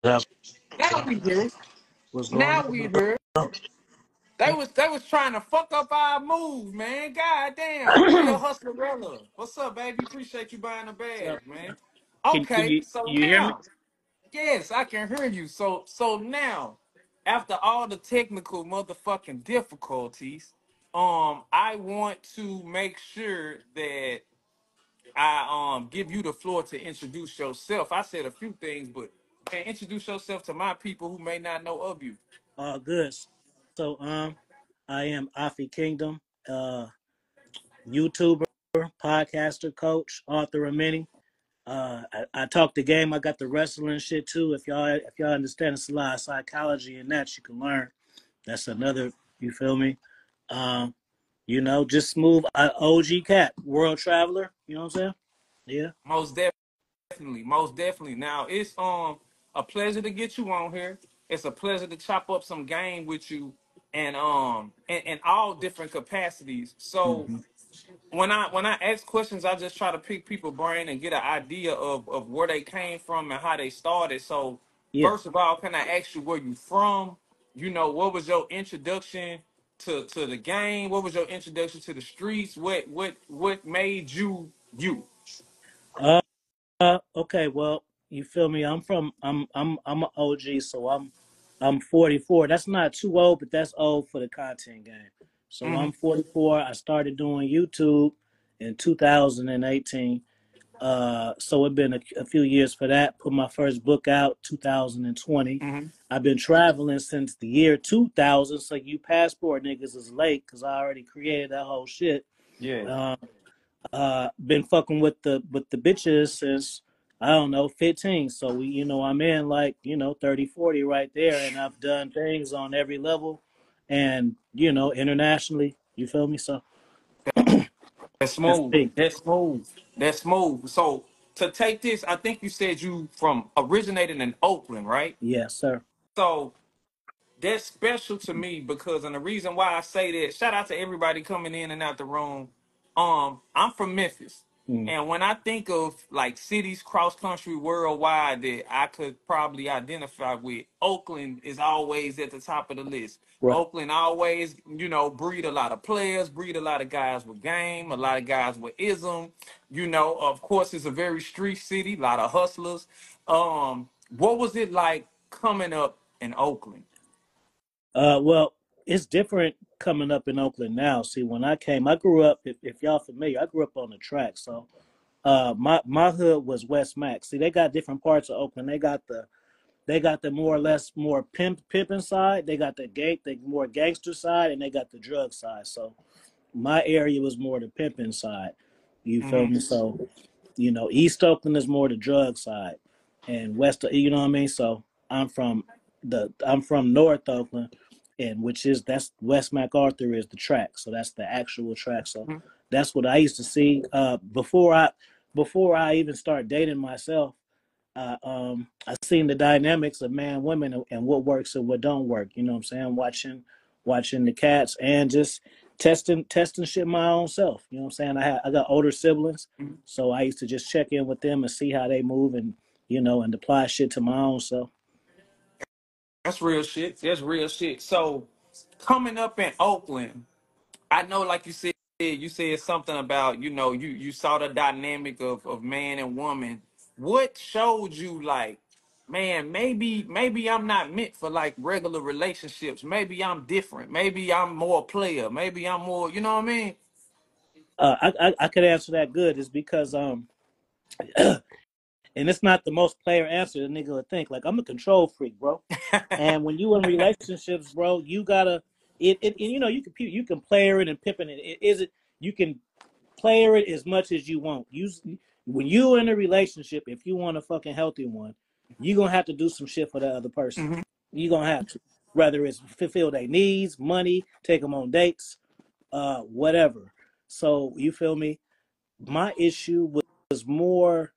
That's Now we hear. what's going Now on. we hear. They was trying to fuck up our move, man. God damn. Real hustlerella. What's up, baby? Appreciate you buying a So, bag, man. can Okay, so you hear me? now, yes, I can hear you. So now, after all the technical motherfucking difficulties, I want to make sure that I give you the floor to introduce yourself. I said a few things, but man, introduce yourself to my people who may not know of you. All good. So I am Afi Kingdom, YouTuber, podcaster, coach, author of many. I talk the game. I got the wrestling shit too. If y'all understand, it's a lot of psychology in that you can learn. That's another. You feel me? Um, just smooth. OG cat, world traveler. You know what I'm saying? Yeah. Most definitely, most definitely. Now it's a pleasure to get you on here. It's a pleasure to chop up some game with you, and in all different capacities. So hmm when I ask questions, I just try to pick people's brain and get an idea of where they came from and how they started. So Yeah. first of all, can I ask you where you from? You know, what was your introduction to the game? What was your introduction to the streets? What made you you? Okay. Well, you feel me? I'm an OG, so I'm 44. That's not too old, but that's old for the content game. So Hmm. I'm 44. I started doing YouTube in 2018. So it's been a few years for that. Put my first book out 2020. Hmm. I've been traveling since the year 2000. So you passport niggas is late because I already created that whole shit. Yeah. Uh, been fucking with the bitches since I don't know 15. So I'm in like 30, 40 right there, and I've done things on every level, and internationally. You feel me? So That's that's smooth. me. That's smooth. That's smooth. So to take this, I think you said you from originated in Oakland, right? Yes, sir. So that's special to me because, and the reason why I say that, shout out to everybody coming in and out the room. I'm from Memphis, Mm, and when I think of like cities cross country worldwide that I could probably identify with, Oakland is always at the top of the list. right. Oakland always, breed a lot of players, breed a lot of guys with game, a lot of guys with ism. Of course, it's a very street city, a lot of hustlers. What was it like coming up in Oakland? Well, it's different coming up in Oakland now. See, when I came, I grew up. If y'all familiar, I grew up on the track. So, my hood was West Max. See, they got different parts of Oakland. They got the more or less more pimping side. They got the more gangster side, and they got the drug side. So my area was more the pimping side. You feel Hmm. me? So East Oakland is more the drug side, and West. You know what I mean? So I'm from North Oakland, and that's West MacArthur is the track. So that's the actual track. So that's what I used to see before I even start dating myself. I seen the dynamics of man, women, and what works and what don't work. You know what I'm saying? Watching the cats and just testing shit my own self. You know what I'm saying? I got older siblings, so I used to just check in with them and see how they move and apply shit to my own self. That's real shit. That's real shit. So, coming up in Oakland, I know, like you said something about, you saw the dynamic of man and woman. What showed you like, man, maybe I'm not meant for like regular relationships. Maybe I'm different. Maybe I'm more player. Maybe I'm more, you know what I mean? I could answer that good is because and it's not the most player answer the nigga would think. Like I'm a control freak, bro. And when you in relationships, bro, you gotta you can player it and pippin it. You can player it as much as you want. When you in a relationship, if you want a fucking healthy one, you gonna have to do some shit for the other person. Hmm. You gonna have to, whether it's fulfill their needs, money, take them on dates, whatever. So you feel me? My issue was more.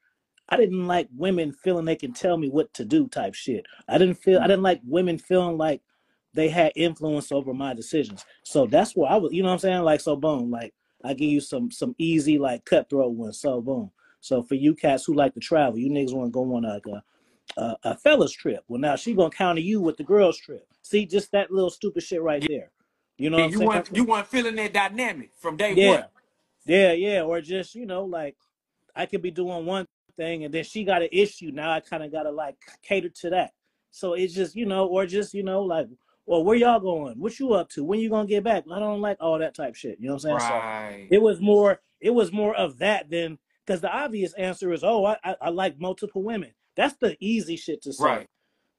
I didn't like women feeling they can tell me what to do type shit. I didn't like women feeling like they had influence over my decisions. So that's where I was, you know what I'm saying? Like, so boom, like I give you some easy, like cutthroat ones. So boom. So for you cats who like to travel, you niggas want to go on like a fella's trip. Well, now she gonna counter you with the girl's trip. See, just that little stupid shit right Yeah, there. You know what I'm saying? you weren't feeling that dynamic from day one. Yeah, yeah, yeah. Or just like I could be doing one thing and then she got an issue. Now I kind of gotta like cater to that. So it's just or just like, well, where y'all going? What you up to? When you gonna get back? I don't like all that type shit. You know what I'm saying? So Right, it was more of that than because the obvious answer is, oh, I like multiple women. That's the easy shit to say. right.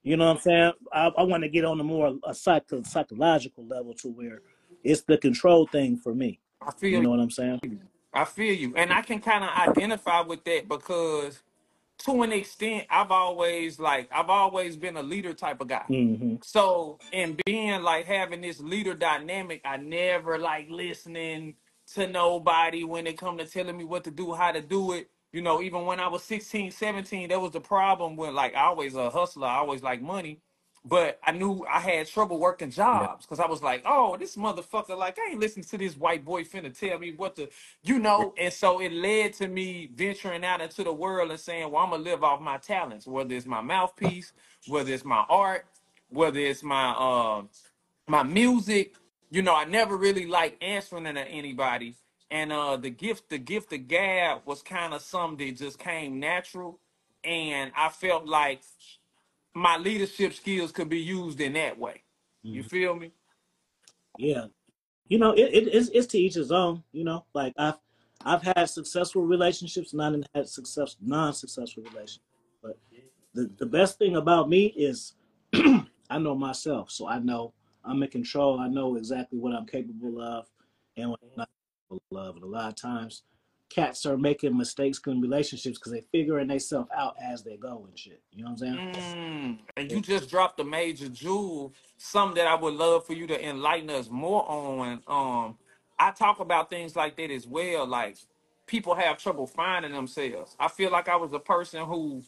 You know what I'm saying? I want to get on a more psychological level to where it's the control thing for me. I You feel know what I'm saying? you. I feel you, and I can kind of identify with that because to an extent, I've always been a leader type of guy. Hmm. So in being like having this leader dynamic, I never like listening to nobody when it come to telling me what to do, how to do it. You know, even when I was 16, 17, that was the problem when like I always a hustler, I always like money. But I knew I had trouble working Yeah. jobs because I was like, oh, this motherfucker, like, I ain't listening to this white boy finna tell me what to. And so it led to me venturing out into the world and saying, well, I'm gonna live off my talents, whether it's my mouthpiece, whether it's my art, whether it's my music. I never really liked answering to anybody. And the gift of gab was kind of something that just came natural. And I felt like my leadership skills could be used in that way. You Hmm. feel me? Yeah. It's to each his own. Like I've had successful relationships, and I've had non-successful relationships. But the best thing about me is I know myself, so I know I'm in control. I know exactly what I'm capable of and what I'm not capable of. And a lot of times, cats are making mistakes in relationships because they figuring themselves out as they go and shit. You know what I'm And you saying? just dropped a major jewel, something that I would love for you to enlighten us more on. I talk about things like that as well. Like people have trouble finding themselves. I feel like I was a person who,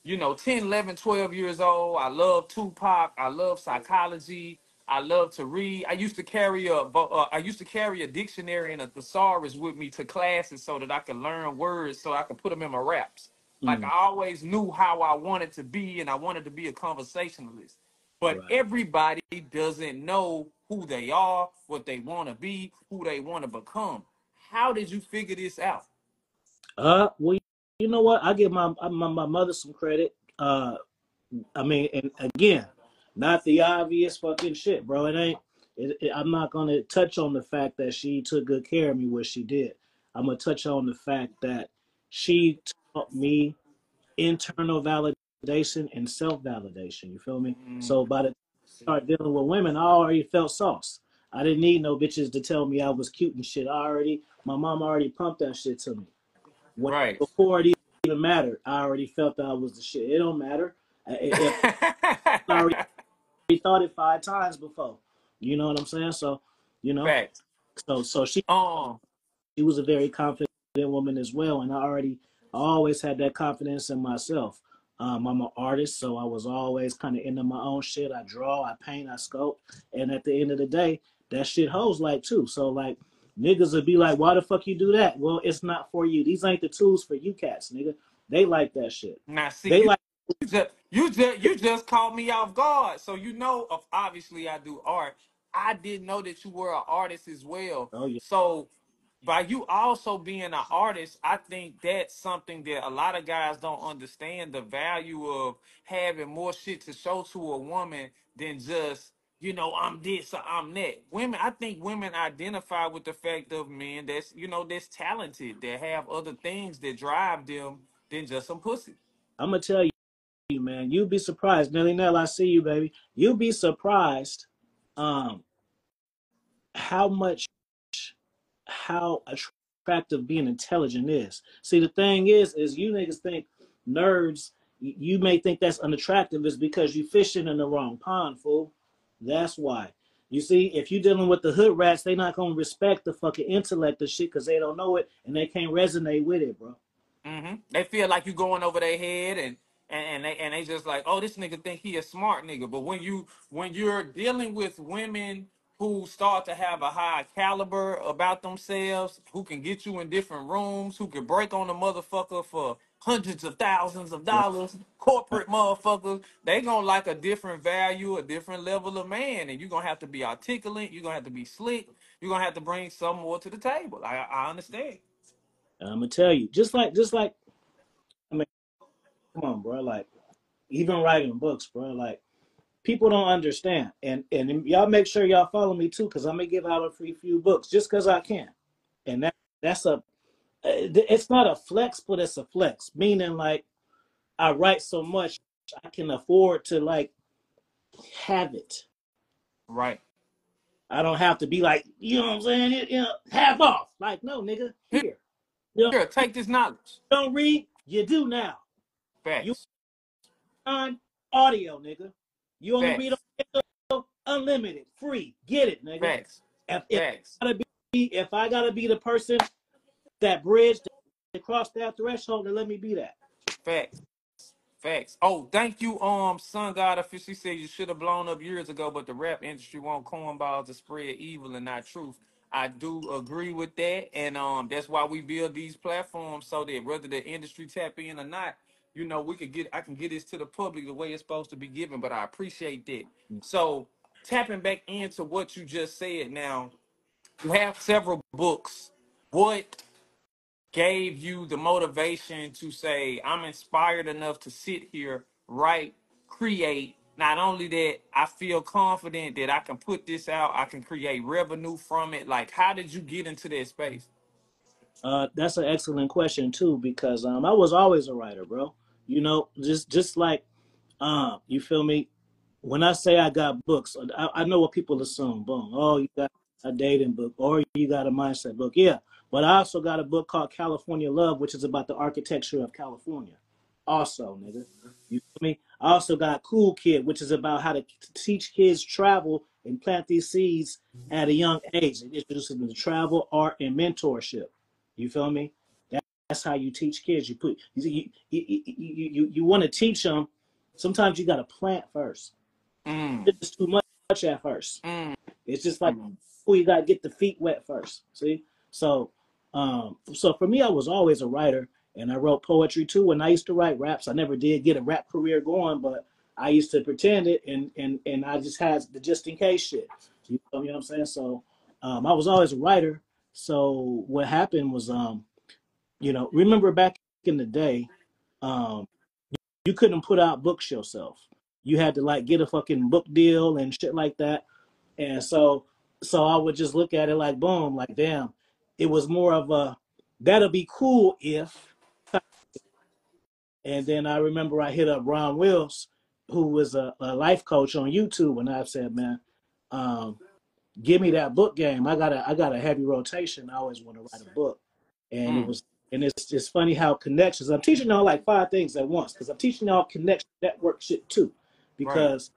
10, 11, 12 years old. I love Tupac. I love psychology. I love to read. I used to carry a dictionary and a thesaurus with me to classes so that I could learn words so I could put them in my raps. Like I Mm, always knew how I wanted to be, and I wanted to be a conversationalist. But right. everybody doesn't know who they are, what they want to be, who they want to become. How did you figure this out? Well, you know what? I give my mother some credit. I mean, and again, not the obvious fucking shit, bro. It ain't. I'm not gonna touch on the fact that she took good care of me, what she did. I'm gonna touch on the fact that she taught me internal validation and self validation. You feel me? Mm, So by the time I started dealing with women, I already felt sauce. I didn't need no bitches to tell me I was cute and shit. My mom already pumped that shit to me. right. Before it even mattered, I already felt that I was the shit. It don't matter if I already thought it 5 times before. You know what I'm saying? So, you know, Facts. so Um, she was a very confident woman as well, and I always had that confidence in myself. I'm an artist, so I was always kind of into my own shit. I draw, I paint, I sculpt, and at the end of the day, that shit hoes like too. So like niggas would be like, "Why the fuck you do that?" Well, it's not for you. These ain't the tools for you cats, nigga. They like that shit. Now see, They like, you just caught me off guard. So obviously I do art. I didn't know that you were an artist as well. oh yeah. So by you also being an artist, I think that's something that a lot of guys don't understand the value of having more shit to show to a woman than just, I'm this or I'm that. I think women identify with the fact of men that's talented, that have other things that drive them than just some pussy. I'm gonna tell you, man. You'd be surprised, Nelly Nell. I see you, baby. You'd be surprised, um, how much how attractive being intelligent is. See, the thing is you niggas think nerds. You may think that's unattractive is because you fishing in the wrong pond, fool. That's why. You see, if you dealing with the hood rats, they not gonna respect the fucking intellect of shit because they don't know it and they can't resonate with it, bro. They feel like you going over their head, and they just like, oh, this nigga think he a smart nigga. But when you're dealing with women who start to have a high caliber about themselves, who can get you in different rooms, who can break on the motherfucker for hundreds of thousands of dollars, corporate motherfuckers, they gonna like a different value, a different level of man, and you're gonna have to be articulate, you're gonna have to be slick, you're gonna have to bring some more to the table. I understand. And I'm gonna tell you, just like, I mean, come on, bro. Like, even writing books, bro. Like, people don't understand, and y'all make sure y'all follow me too, because I'm gonna give out a free few books just because I can, and that's a, it's not a flex, but it's a flex, meaning like I write so much I can afford to like have it. Right. I don't have to be like, you know what I'm saying? Half off. Like, no, nigga, Here, here. You here, take this knowledge. don't read, you do now. You Facts. on audio, nigga. You only read Facts. on unlimited, free. Get it, nigga. Facts. If Facts. I gotta be the person that bridged to cross that threshold, then let me be that. Facts. Facts. Oh, thank you, Sun God officially said you should have blown up years ago, but the rap industry want cornballs to spread evil and not truth. I do agree with that, and that's why we build these platforms so that whether the industry tap in or not, I can get this to the public the way it's supposed to be given. But I appreciate that. So tapping back into what you just said, now you have several books. What gave you the motivation to say, I'm inspired enough to sit here, write, create? Not only that, I feel confident that I can put this out, I can create revenue from it. Like, how did you get into that space? That's an excellent question too, because I was always a writer, bro. Just like you feel me? When I say I got books, I know what people assume. Boom. Oh, you got a dating book or you got a mindset book. Yeah. But I also got a book called California Love, which is about the architecture of California. Also, nigga. You feel me? I also got Cool Kid, which is about how to teach kids travel and plant these seeds at a young age. It introduces them to travel, art, and mentorship. You feel me? That's how you teach kids. You want to teach them. Sometimes you got to plant first. Mm, It's too much at first. mm, It's just like, mm. oh, you got to get the feet wet first. See? So for me, I was always a writer, and I wrote poetry too. And I used to write raps. I never did get a rap career going, but I used to pretend it, and I just had the just in case shit. You know what I'm saying? So I was always a writer. So what happened was, remember back in the day, um, you couldn't put out books yourself. You had to like get a fucking book deal and shit like that. And so I would just look at it like boom, like damn. It was more of a that'll be cool if. And then I remember I hit up Ron Wills, who was a life coach on YouTube, and I said, man, um, give me that book game. I got a heavy rotation. I always want to write a book, and it Mm, was and it's just funny how connections. I'm teaching y'all like five things at once because I'm teaching y'all connection network shit too, right. because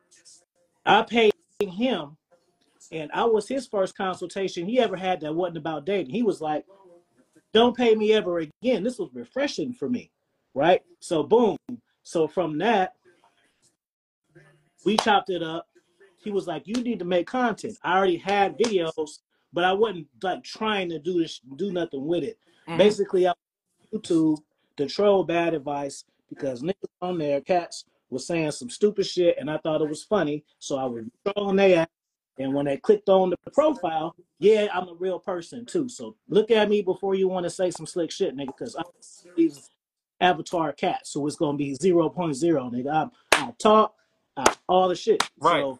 I paid him, and I was his first consultation he ever had that wasn't about dating. He was like, "Don't pay me ever again." This was refreshing for me, right? So boom. So from that, we chopped it up. He was like, "You need to make content." I already had videos, but I wasn't like trying to do nothing with it. Mm-hmm. Basically, I was on YouTube to troll bad advice because niggas on there, cats, was saying some stupid shit, and I thought it was funny, so I was trolling their ass. And when they clicked on the profile, yeah, I'm a real person too. So look at me before you want to say some slick shit, nigga, because I'm these avatar cats, so it's gonna be 0.0, nigga. I talk, all the shit. Right. So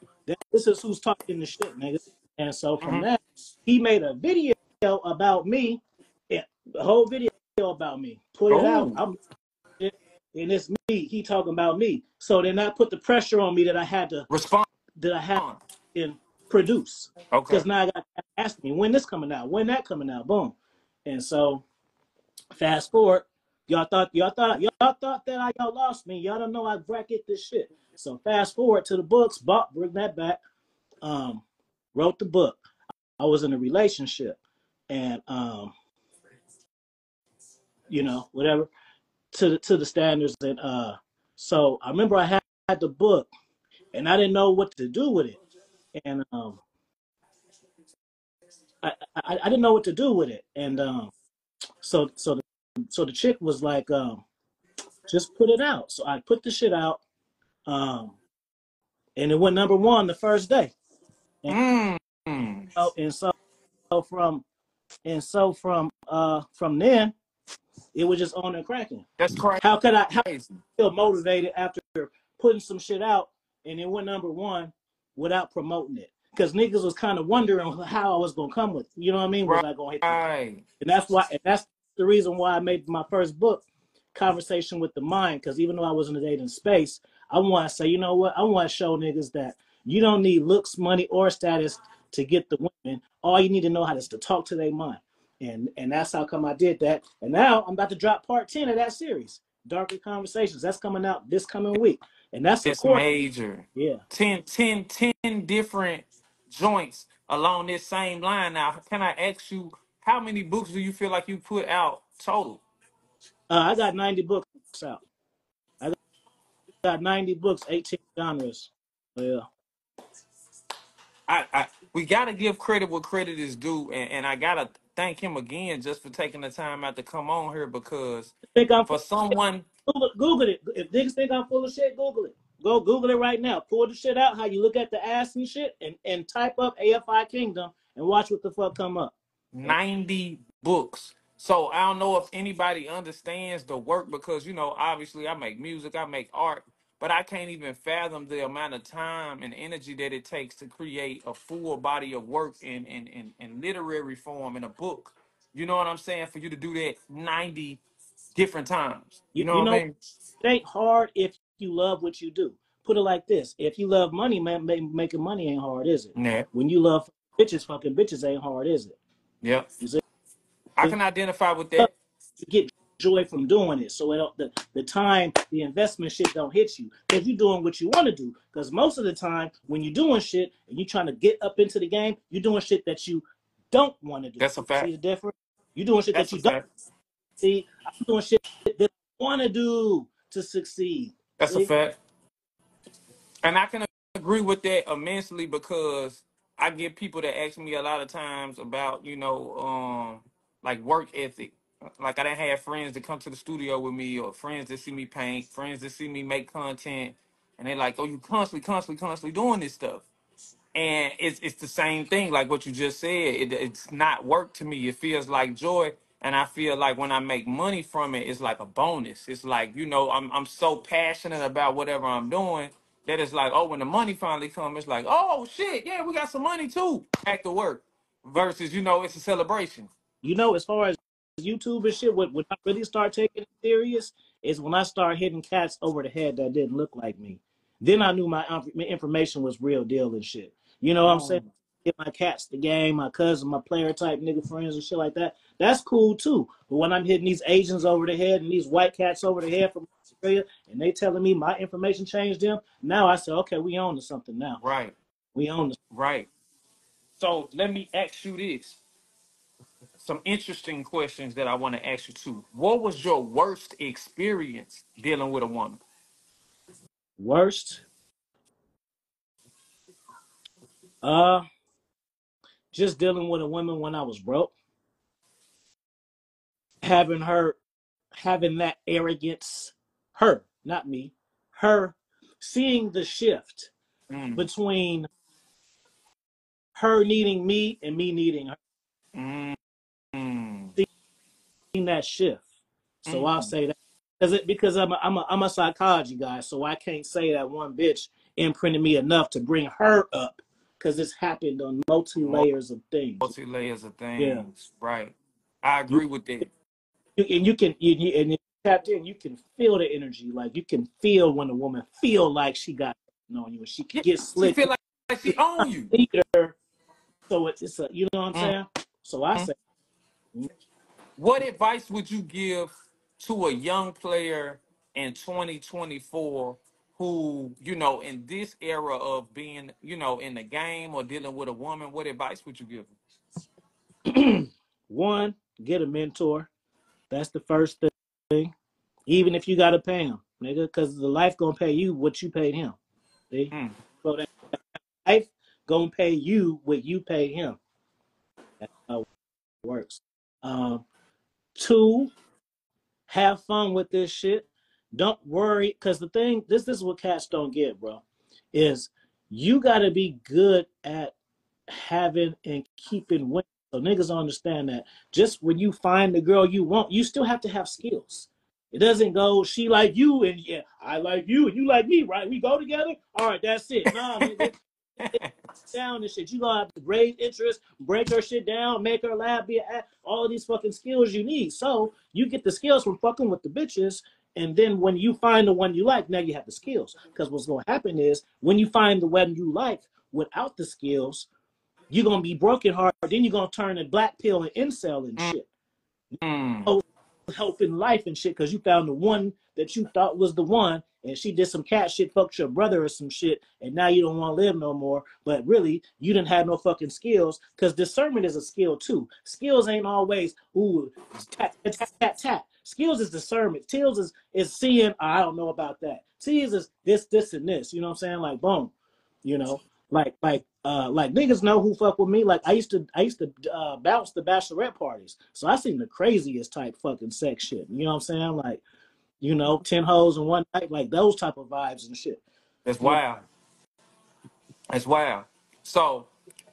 this is who's talking the shit, nigga. And so from Mm-hmm. that, he made a video about me, yeah, the whole video about me. Put it out. Oh, I'm and it's me. He talking about me. So then that put the pressure on me respond. that I had to produce Okay. because now I got to ask me when this coming out, when that coming out, boom. And so fast forward, y'all thought that y'all lost me. Y'all don't know I bracket this shit. So fast forward to the books, bring that back. Um, wrote the book. I was in a relationship, and whatever to the standards. And so I remember I had the book, and I didn't know what to do with it, and I didn't know what to do with it, and so the chick was like, just put it out. So I put the shit out, um, and it went number one the first day. And Mm. so and so from from then it was just on and cracking. That's How could I crazy. feel motivated after putting some shit out and it went number one without promoting it? Because niggas was kind of wondering how I was gonna come with it. You know what I mean? Was I gonna hit the Right. and that's why and that's the reason why I made my first book, Conversation with the Mind, because even though I was in the dating space, I want to say, you know what? I want to show niggas that you don't need looks, money, or status to get the women. All you need to know how is to talk to their mind. And that's how come I did that. And now I'm about to drop part 10 of that series, Darker Conversations. That's coming out this coming week. And that's a It's course. major. Yeah. 10 different joints along this same line. Now, can I ask you, how many books do you feel like you put out total? I got 90 books out. I got 90 books, 18 genres. Yeah. We gotta give credit what credit is due, and I gotta thank him again just for taking the time out to come on here because Think I'm for someone Google it. If niggas think I'm full of shit, Google it. Go Google it right now. Pull the shit out, how you look at the ass and shit, and type up AFI Kingdom and watch what the fuck come up. And 90 books. So I don't know if anybody understands the work because obviously I make music, I make art, but I can't even fathom the amount of time and energy that it takes to create a full body of work in literary form in a book. You know what I'm saying? For you to do that 90 different times. You know you what I know, mean? it ain't hard if you love what you do. Put it like this: if you love money, man, making money ain't hard, is it? Yeah. When you love bitches, fucking bitches ain't hard, is it? Yeah. You see? I can identify with that. You get joy from doing it. So the time, the investment shit don't hit you because you're doing what you want to do. Because most of the time, when you're doing shit and you're trying to get up into the game, you're doing shit that you don't want to do. That's a See fact. the difference? You're doing shit that That's a you don't fact. see. I'm doing shit that I want to do to succeed. That's a See? fact. And I can agree with that immensely because I get people that ask me a lot of times about, like work ethic. Like I didn't have friends that come to the studio with me or friends that see me paint, friends that see me make content. And they're like, oh, you constantly doing this stuff. And it's the same thing, like what you just said. It's not work to me. It feels like joy, and I feel like when I make money from it, it's like a bonus. It's like I'm so passionate about whatever I'm doing that it's like, oh, when the money finally comes, it's like, oh shit, yeah, we got some money too. Back to work. Versus, it's a celebration. As far as YouTube and shit, when I really start taking it serious is when I start hitting cats over the head that didn't look like me. Then I knew my information was real deal and shit. You know what I'm saying? Mm. Get my cats the game, my cousin, my player type nigga friends and shit like that. That's cool too. But when I'm hitting these Asians over the head and these white cats over the head from Australia, and they telling me my information changed them, now I say, okay, we on to something now. Right, We on to right. So let me ask you this. Some interesting questions that I want to ask you too. What was your worst experience dealing with a woman? worst. Uh, just dealing with a woman when I was broke, having her, having that arrogance, her, not me, her, seeing the shift Mm, between her needing me and me needing her, mm, mm, seeing that shift. So I'll mm. say that because I'm a psychology guy, so I can't say that one bitch imprinted me enough to bring her up because it's happened on multi layers of things. Multi layers of Yeah, things. Right. I you, agree with that. and you can and if you tapped in, you can feel the energy. Like you can feel when a woman feel like she got on you, and she can Yeah. get She slick. feel like she own you. Leader, so it's a you know what I'm Mm. saying. So I say, What advice would you give to a young player in 2024 who, in this era of being, in the game or dealing with a woman, what advice would you give them? one, get a mentor. That's the first thing. Even if you gotta pay him, nigga, because the life gonna pay you what you paid him. See, Mm. so that life gonna pay you what you paid him. That's how it works. Um, two, have fun with this shit. Don't worry, because the thing, this is what cats don't get, bro, is you got to be good at having and keeping women. So niggas don't understand that. Just when you find the girl you want, you still have to have skills. It doesn't go, she like you and yeah, I like you and you like me, right? We go together. All right, that's it. No, nigga, down and shit. You gonna have to raise interest, break her shit down, make her laugh, be all of these fucking skills you need. So you get the skills from fucking with the bitches, and then when you find the one you like, now you have the skills. Because what's gonna happen is when you find the one you like without the skills, you're gonna be broken hard. Then you're gonna turn a black pill and incel and shit. Mm. Oh, help in life and shit because you found the one that you thought was the one and she did some cat shit, fucked your brother or some shit, and now you don't want to live no more. But really, you didn't have no fucking skills because discernment is a skill too. Skills ain't always ooh tat tat tat tat. Skills is discernment. Skills is seeing. Oh, I don't know about that. Skills is this and this. You know what I'm saying? Like boom, you know, like niggas know who fuck with me. Like I used to bounce the bachelorette parties, so I seen the craziest type fucking sex shit. You know what I'm saying? Like 10 hoes in one night, like those type of vibes and shit. That's You know, wild. That's wild. So,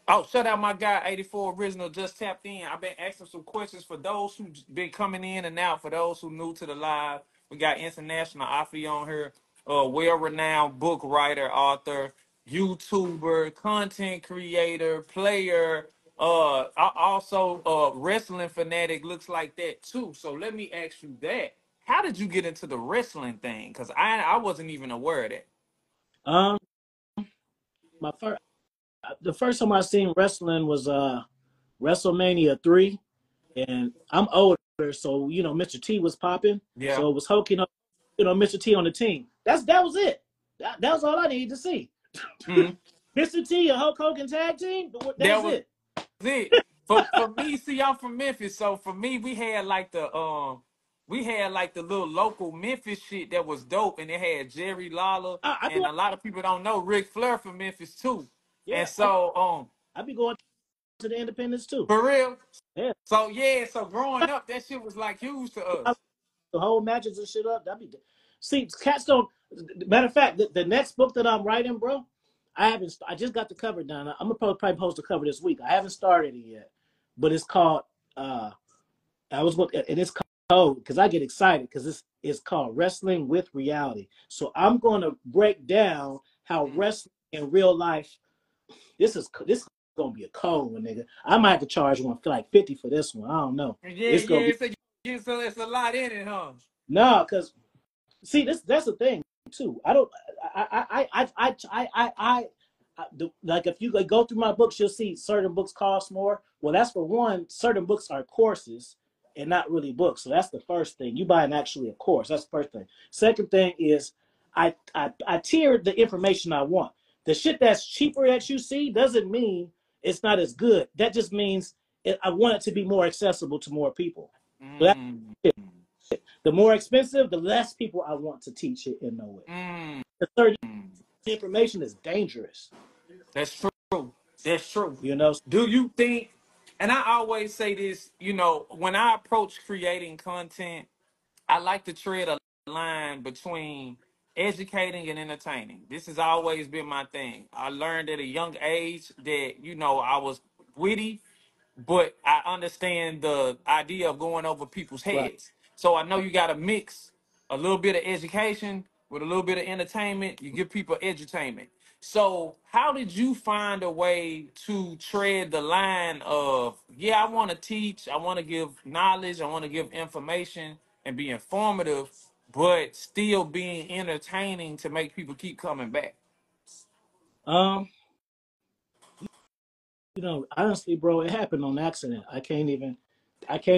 oh, shout out my guy 84 Original just tapped in. I've been asking some questions for those who been coming in and out. For those who new to the live, we got International Afi on here, well-renowned book writer, author, YouTuber, content creator, player, also wrestling fanatic. Looks like that too. So let me ask you that. How did you get into the wrestling thing? Because I wasn't even aware of that. um, my first the first time I seen wrestling was WrestleMania 3, and I'm older, so Mr. T was popping, Yeah. so it was Hulk, Mr. T on the team. That was it. That was all I needed to see. Mhm. Mr. T and Hulk Hogan tag team. That That's was it. it. For me, see, I'm from Memphis, so for me, we had like the little local Memphis shit that was dope, and it had Jerry Lawler, I be and a lot of people don't know Ric Flair from Memphis too, and yeah. so I be going to the Independence too. for real. Yeah, So yeah, so growing up, that shit was like huge to us. the whole matches and shit up. That'd be see cats don't. Matter of fact, the next book that I'm writing, bro, I haven't. I just got the cover done. I'm gonna probably post the cover this week. I haven't started it yet, but it's called. I was looking, and it's called because I get excited because it's called Wrestling with Reality. So I'm gonna break down how Mm. wrestling in real life. This is gonna be a cold one, nigga. I might have to charge one for like 50 for this one. I don't know. Yeah, It's gonna yeah, be it's a lot in it, huh? no, because see, that's the thing too. I don't. Like if you like go through my books, you'll see certain books cost more. Well, that's for one. Certain books are courses and not really books. So that's the first thing. You buy an actually a course. That's the first thing. Second thing is I tiered the information I want. The shit that's cheaper that you see doesn't mean it's not as good. That just means I want it to be more accessible to more people. So that's Mm. it. The more expensive, the less people I want to teach it and know it. Mm. The certain information is dangerous. That's true. That's true. You know, Do you think, and I always say this, when I approach creating content, I like to tread a line between educating and entertaining. This has always been my thing. I learned at a young age that, I was witty, but I understand the idea of going over people's right? heads. So I know you got to mix a little bit of education with a little bit of entertainment. You give people edutainment. So how did you find a way to tread the line of, yeah, I want to teach, I want to give knowledge, I want to give information and be informative, but still being entertaining to make people keep coming back? Um, honestly, bro, it happened on accident. I can't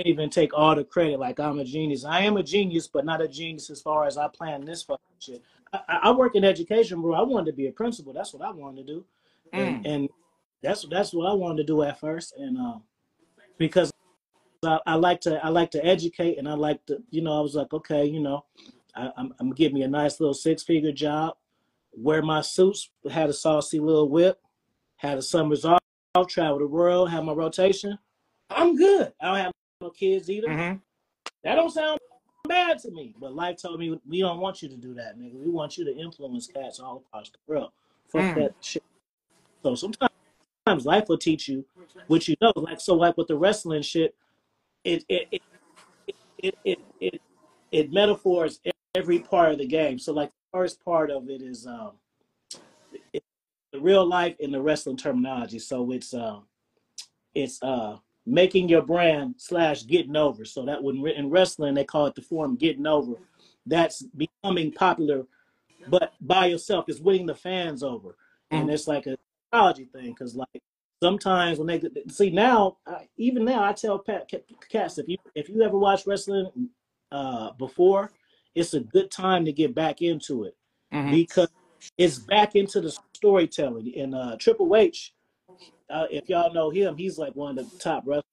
even take all the credit like I'm a genius. I am a genius, but not a genius as far as I plan this fucking shit. I work in education, bro. I wanted to be a principal. That's what I wanted to do, Mm. and that's what I wanted to do at first. And because I like to educate, and I like to, I was like, okay, I'm getting me a nice little 6-figure job, wear my suits, had a saucy little whip, had a summers off, travel the world, have my rotation. I'm good. I don't have no kids either. Mm-hmm. That don't sound bad to me. But life told me we don't want you to do that, nigga. We want you to influence cats all across the world. Fuck Mm, that shit. So sometimes life will teach you what you know. Like so, like with the wrestling shit, it it it it metaphors every part of the game. So like the first part of it is it, the real life in the wrestling terminology. So it's making your brand slash getting over. So that when in wrestling they call it the form getting over. That's becoming popular, but by yourself is winning the fans over, and mm, it's like a psychology thing because like sometimes when they see now, even now I tell cats if you ever watch wrestling before, it's a good time to get back into it mm, because it's back into the storytelling. And Triple H, if y'all know him, he's like one of the top wrestlers.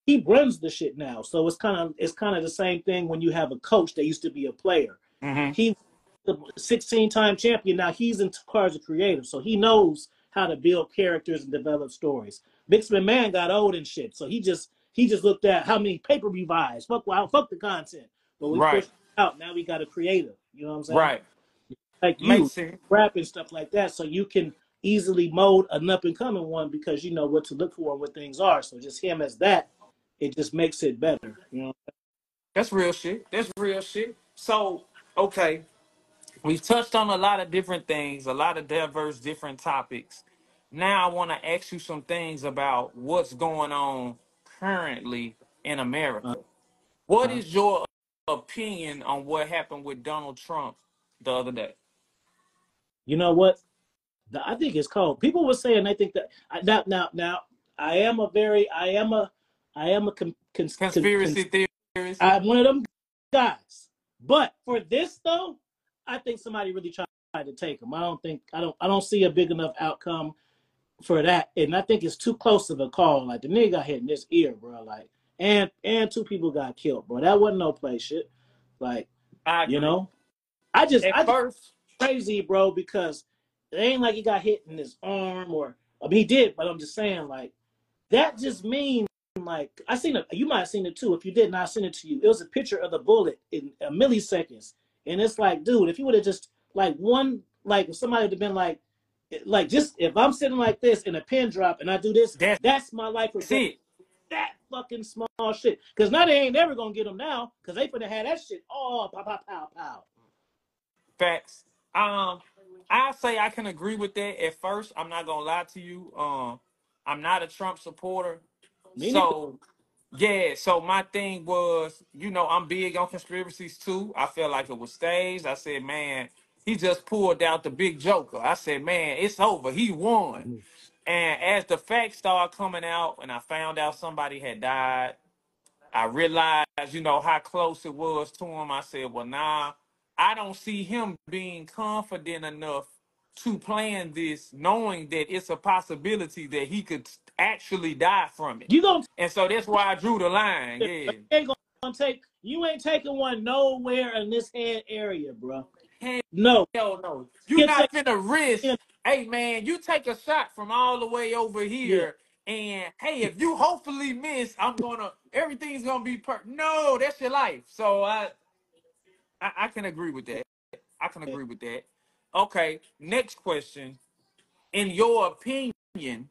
He runs the shit now, so it's kind of the same thing when you have a coach that used to be a player. mm, He the 16-time champion. Now he's in charge of creative, so he knows how to build characters and develop stories. Vince McMahon got old and shit, so he just looked at how many pay-per-view buys. Fuck the content, but we right, pushed it out. Now we got a creative. You know what I'm saying? right. Like Makes you sense. rap and stuff like that, so you can easily mold an up and coming one because you know what to look for and what things are. So just him as that, it just makes it better. You know. That's real shit. That's real shit. So, okay, we've touched on a lot of different things, a lot of diverse different topics. Now I want to ask you some things about what's going on currently in America. What Uh, is your opinion on what happened with Donald Trump the other day? you know what? I think it's cold. People were saying they think that now I am a Conspiracy theories? I'm one of them guys. But for this though, I think somebody really tried to take him. I don't see a big enough outcome for that, and I think it's too close of a call. Like the nigga got hit in his ear, bro. Like and two people got killed, bro. That wasn't no play shit. Like I you agree. know, I just At crazy, bro, because it ain't like he got hit in his arm or I mean he did, but I'm just saying like that just means like I seen it. You might have seen it too. If you didn't, I sent it to you. It was a picture of the bullet in milliseconds, and it's like, dude, if you would have just like one, like if somebody would have been like just if I'm sitting like this in a pin drop and I do this, that's that's my life or death. it. That fucking small shit. Because now they ain't never gonna get them now. Because they finna have that shit all pow pow pow pow. Facts. Um, I say I can agree with that. At first, I'm not gonna lie to you. I'm not a Trump supporter, Me neither. so yeah. So my thing was, I'm big on conspiracies too. I felt like it was staged. I said, man, he just pulled out the big joker. I said, man, it's over. He won. And as the facts started coming out, and I found out somebody had died, I realized, how close it was to him. I said, well, nah, I don't see him being confident enough to plan this, knowing that it's a possibility that he could actually die from it. You gonna And so that's why I drew the line. take Yeah. it, but you ain't gonna take. You ain't taking one nowhere in this head area, bro. No, Hell no. You you take not finna risk, him. hey man, you take a shot from all the way over Yeah, here, and hey, if you hopefully miss, everything's gonna be no, that's your life. So I can agree with that. I can agree with that. Okay, next question. In your opinion,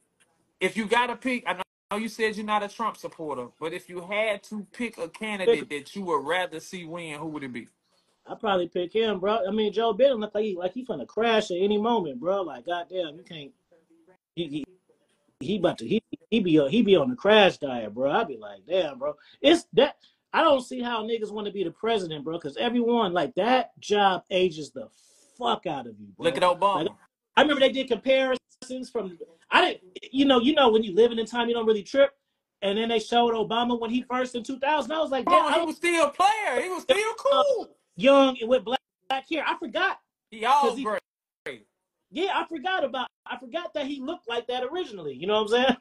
if you got to pick, I know you said you're not a Trump supporter, but if you had to pick a candidate that you would rather see win, who would it be? I probably pick him, bro. I mean, Joe Biden look like he finna crash at any moment, bro. Like, goddamn, you can't. He about to he be on the crash diet, bro. I'd be like, damn, bro. It's that I don't see how niggas want to be the president, bro. Because everyone like that job ages the fuck out of you, Look bro. at Like Obama. I remember they did comparisons from I didn't when you living in time you don't really trip, and then they showed Obama when he first in 2000. I was like, damn, Obama, I he don't was still a player. He was still uh, cool. young and with black hair. I forgot He because all he great. yeah I forgot that he looked like that originally. You know what I'm saying?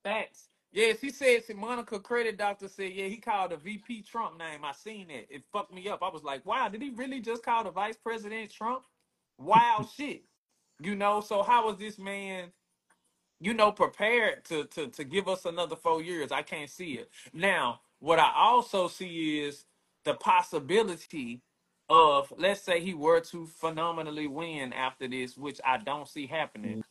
Thanks. Yes, he said, Monica credit doctor said, yeah, he called the VP Trump name. I seen it. It fucked me up. I was like, wow, did he really just call the vice president Trump? Wild shit. So how was this man, prepared to give us another 4 years? I can't see it. Now, what I also see is the possibility of, let's say he were to phenomenally win after this, which I don't see happening,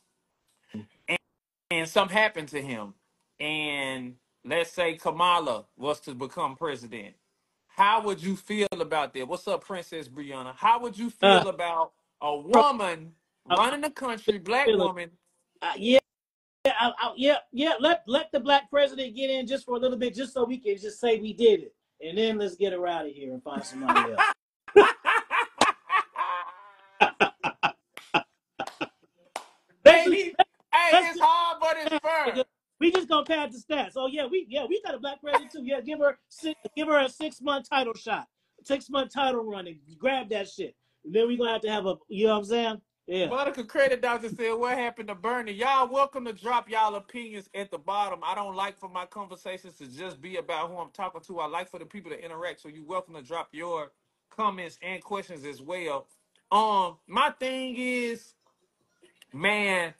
and something happened to him, and let's say Kamala was to become president, how would you feel about that? What's up, Princess Brianna? How would you Uh, feel about a bro, woman I running the country, black feel it. woman? Yeah, yeah. Let the black president get in just for a little bit, just so we can just say we did it, and then let's get her out of here and find somebody else. let's hey, just hey, let's it's just hard, but it's nigga. fair. We just gonna pad the stats. Oh we got a black president too. Yeah, give her a 6 month title shot, 6 month title run, and grab that shit. And then we gonna have to have a, you know what I'm saying? Yeah. Monica Credit Doctor said, "What happened to Bernie?" Y'all welcome to drop y'all opinions at the bottom. I don't like for my conversations to just be about who I'm talking to. I like for the people to interact. So you welcome to drop your comments and questions as well. My thing is, man,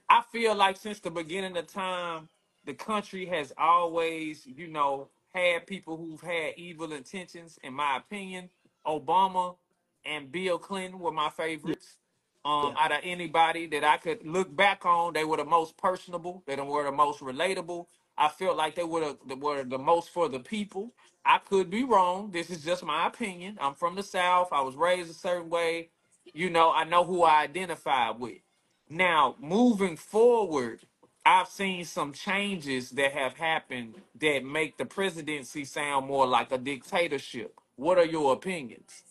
I feel like since the beginning of time, the country has always, had people who've had evil intentions. In my opinion, Obama and Bill Clinton were my Yeah. favorites. Yeah. Out of anybody that I could look back on, they were the most personable. They were the most relatable. I felt like they were the most for the people. I could be wrong. This is just my opinion. I'm from the South. I was raised a certain way. I know who I identify with. Now, moving forward, I've seen some changes that have happened that make the presidency sound more like a dictatorship. What are your opinions?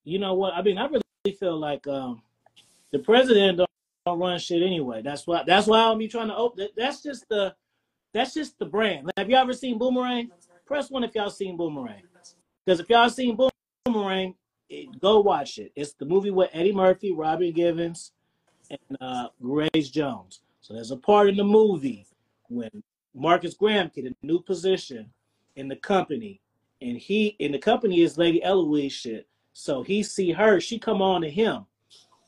You know what? I mean, I really feel like the president don't run shit anyway. That's why I don't be trying to open. That's just the brand. Have y'all ever seen Boomerang? Press one if y'all seen Boomerang. Because if y'all seen Boomerang, go watch it. It's the movie with Eddie Murphy, Robin Givens, and Grace Jones. So there's a part in the movie when Marcus Graham get a new position in the company, and he in the company is Lady Eloise shit. So he see her, she come on to him,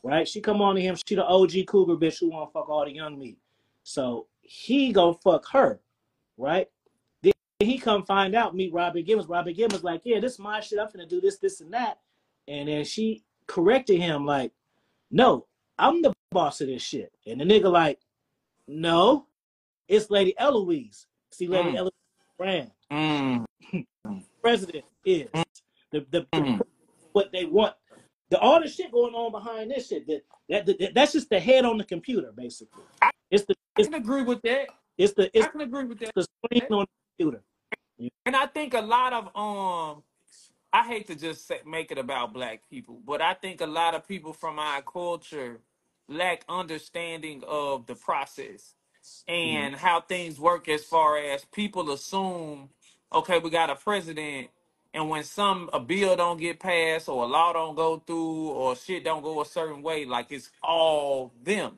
right? She come on to him. She the OG cougar bitch who want to fuck all the young meat. So he go fuck her, right? Then he come find out, meet Robin Gibbons. Robin Gibbons like, yeah, this is my shit. I'm finna do this, this, and that. And then she corrected him like, no, I'm the boss of this shit. And the nigga like, no, it's Lady Eloise. See, Lady Mm, Eloise brand. mm, President is the mm. what they want. All the shit going on behind this shit. That's just the head on the computer, basically. I, It's the I it's can agree with that. it's the I it's can agree with that. the screen on the computer. And I think a lot of I hate to just make it about black people, but I think a lot of people from our culture lack understanding of the process Mm-hmm. and how things work as far as people assume, okay, we got a president, and when a bill don't get passed or a law don't go through or shit don't go a certain way, like it's all them.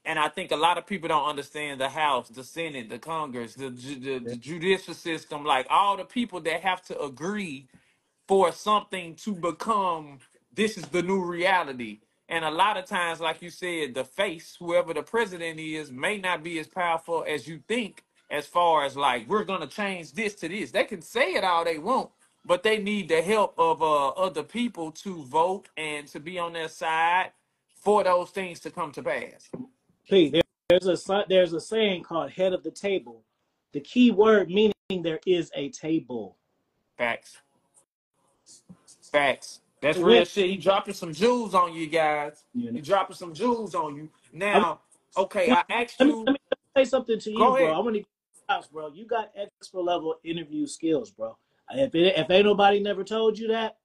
And I think a lot of people don't understand the House, the Senate, the Congress, the judicial system, like all the people that have to agree for something to become this is the new reality. And a lot of times, like you said, the face, whoever the president is, may not be as powerful as you think, as far as like, we're going to change this to this. They can say it all they want, but they need the help of other people to vote and to be on their side for those things to come to pass. P, there's a saying called head of the table. The key word meaning there is a table. Facts. Facts. That's When real shit. He dropping some jewels on you guys. you know, He dropping some jewels on you. I Now, okay, want, I asked let me you. let me say something to you, Go bro. ahead. I want to get house, bro. You got extra level interview skills, bro. If ain't nobody never told you that,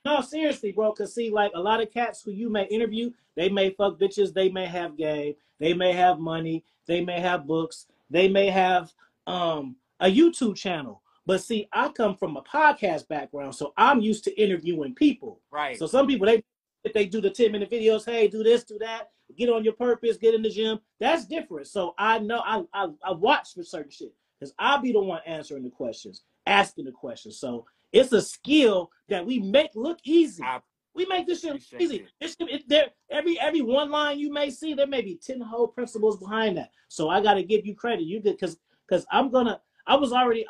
no, seriously, bro. Cause see, like a lot of cats who you may interview, they may fuck bitches, they may have game, they may have money, they may have books, they may have a YouTube channel. But see, I come from a podcast background, so I'm used to interviewing people. Right. So some people they do the 10-minute videos, hey, do this, do that, get on your purpose, get in the gym. That's different. So I know I watch for certain shit. Because I'll be the one answering the questions, asking the questions. So it's a skill that we make look easy. I We make this shit look appreciate easy. that. There every one line you may see, there may be 10 whole principles behind that. So I got to give you credit. You did because I was already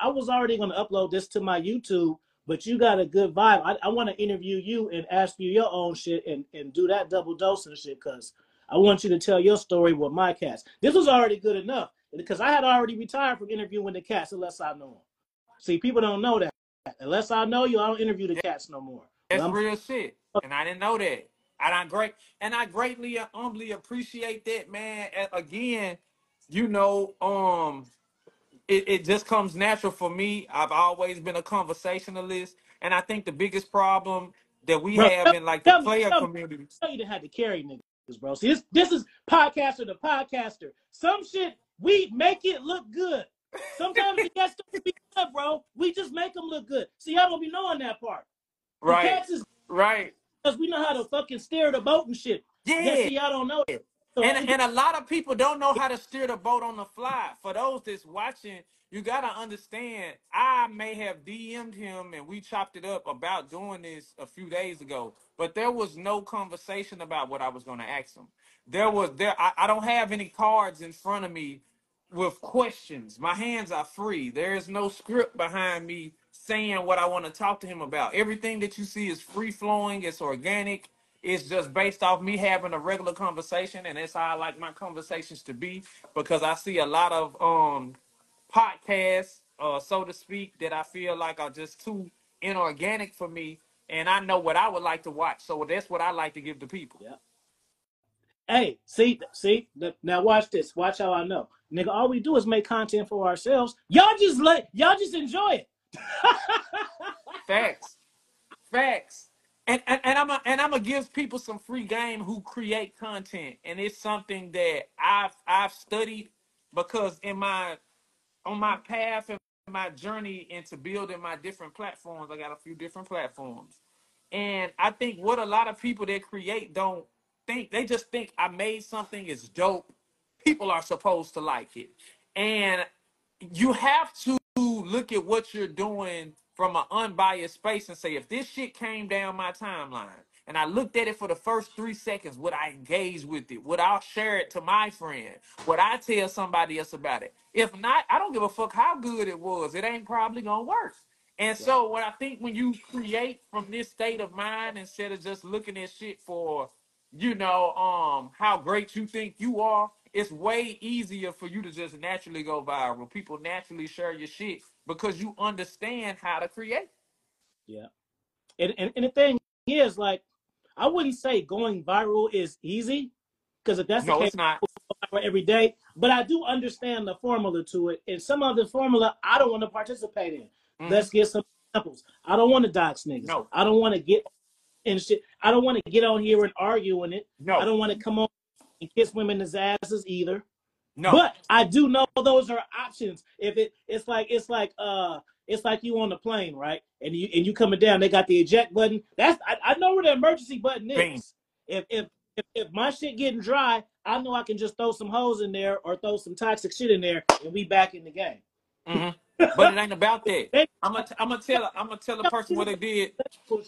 going to upload this to my YouTube, but you got a good vibe. I want to interview you and ask you your own shit and do that double dosing shit because I want you to tell your story with my cats. This was already good enough because I had already retired from interviewing the cats unless I know them. See, people don't know that. Unless I know you, I don't interview the cats no more. But That's I'm real shit, and I didn't know that. I greatly humbly appreciate that, man. Again, you know, it just comes natural for me. I've always been a conversationalist, and I think the biggest problem that we bro, have in like the tell me, player tell me, community. you didn't have to carry niggas, bro. See, this is podcaster to podcaster. Some shit we make it look good. Sometimes the cats don't be good, bro. We just make them look good. See, y'all don't be knowing that part. The Right, cats is right, because we know how to fucking steer the boat and shit. Yeah, yeah. see, y'all don't know that. So And a lot of people don't know how to steer the boat on the fly. For those that's watching, you gotta understand. I may have DM'd him and we chopped it up about doing this a few days ago, but there was no conversation about what I was gonna ask him. I don't have any cards in front of me with questions. My hands are free. There is no script behind me saying what I want to talk to him about. Everything that you see is free flowing, it's organic. It's just based off me having a regular conversation, and that's how I like my conversations to be because I see a lot of podcasts, so to speak, that I feel like are just too inorganic for me, and I know what I would like to watch, so that's what I like to give to people. yeah. Hey, see. Now watch this. Watch how I know, nigga. All we do is make content for ourselves. Y'all just enjoy it. Facts, facts. And I'm gonna give people some free game who create content, and it's something that I've studied because in my on my path and my journey into building my different platforms, I got a few different platforms. And I think what a lot of people that create don't think, they just think I made something is dope. People are supposed to like it. And you have to look at what you're doing from an unbiased space and say, if this shit came down my timeline and I looked at it for the first 3 seconds, would I engage with it? Would I share it to my friend? Would I tell somebody else about it? If not, I don't give a fuck how good it was. It ain't probably gonna work. And Right. so what I think when you create from this state of mind instead of just looking at shit for, how great you think you are, it's way easier for you to just naturally go viral. People naturally share your shit because you understand how to create. Yeah. And the thing is, like, I wouldn't say going viral is easy because if that's the No, case, it's not. every day. But I do understand the formula to it, and some of the formula I don't want to participate in. Mm-hmm. Let's get some examples. I don't want to dox niggas. No, I don't want to get and shit. I don't want to get on here and argue in it. I no, don't want to come on and kiss women's asses either. no. But I do know those are options. If it's like you on the plane, right? And you coming down, they got the eject button. I know where the emergency button Bing. is. If my shit getting dry, I know I can just throw some hose in there or throw some toxic shit in there, and we back in the game. Mm-hmm. But it ain't about that. They I'm gonna tell a person what they did.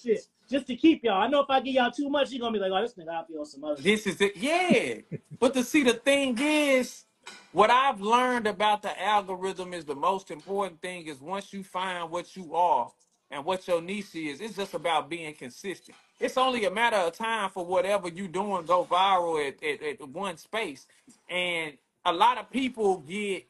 shit just to keep y'all. I know if I give y'all too much, you're gonna be like, oh, this nigga out on some other shit. This is it. Yeah. But to see, the thing is, what I've learned about the algorithm is the most important thing is once you find what you are and what your niche is, it's just about being consistent. It's only a matter of time for whatever you doing go viral at one space. And a lot of people get,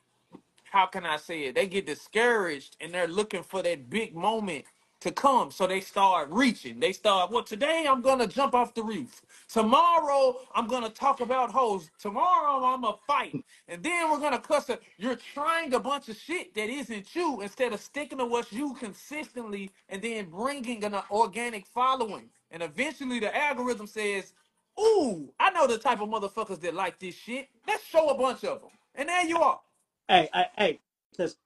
how can I say it? They get discouraged and they're looking for that big moment to come. So they start reaching. They start, well, today I'm going to jump off the roof. Tomorrow I'm going to talk about hoes. Tomorrow I'm going to fight. And then we're going to cuss it. You're trying a bunch of shit that isn't you instead of sticking to what's you consistently and then bringing an organic following. And eventually the algorithm says, ooh, I know the type of motherfuckers that like this shit. Let's show a bunch of them. And there you are. Hey, cause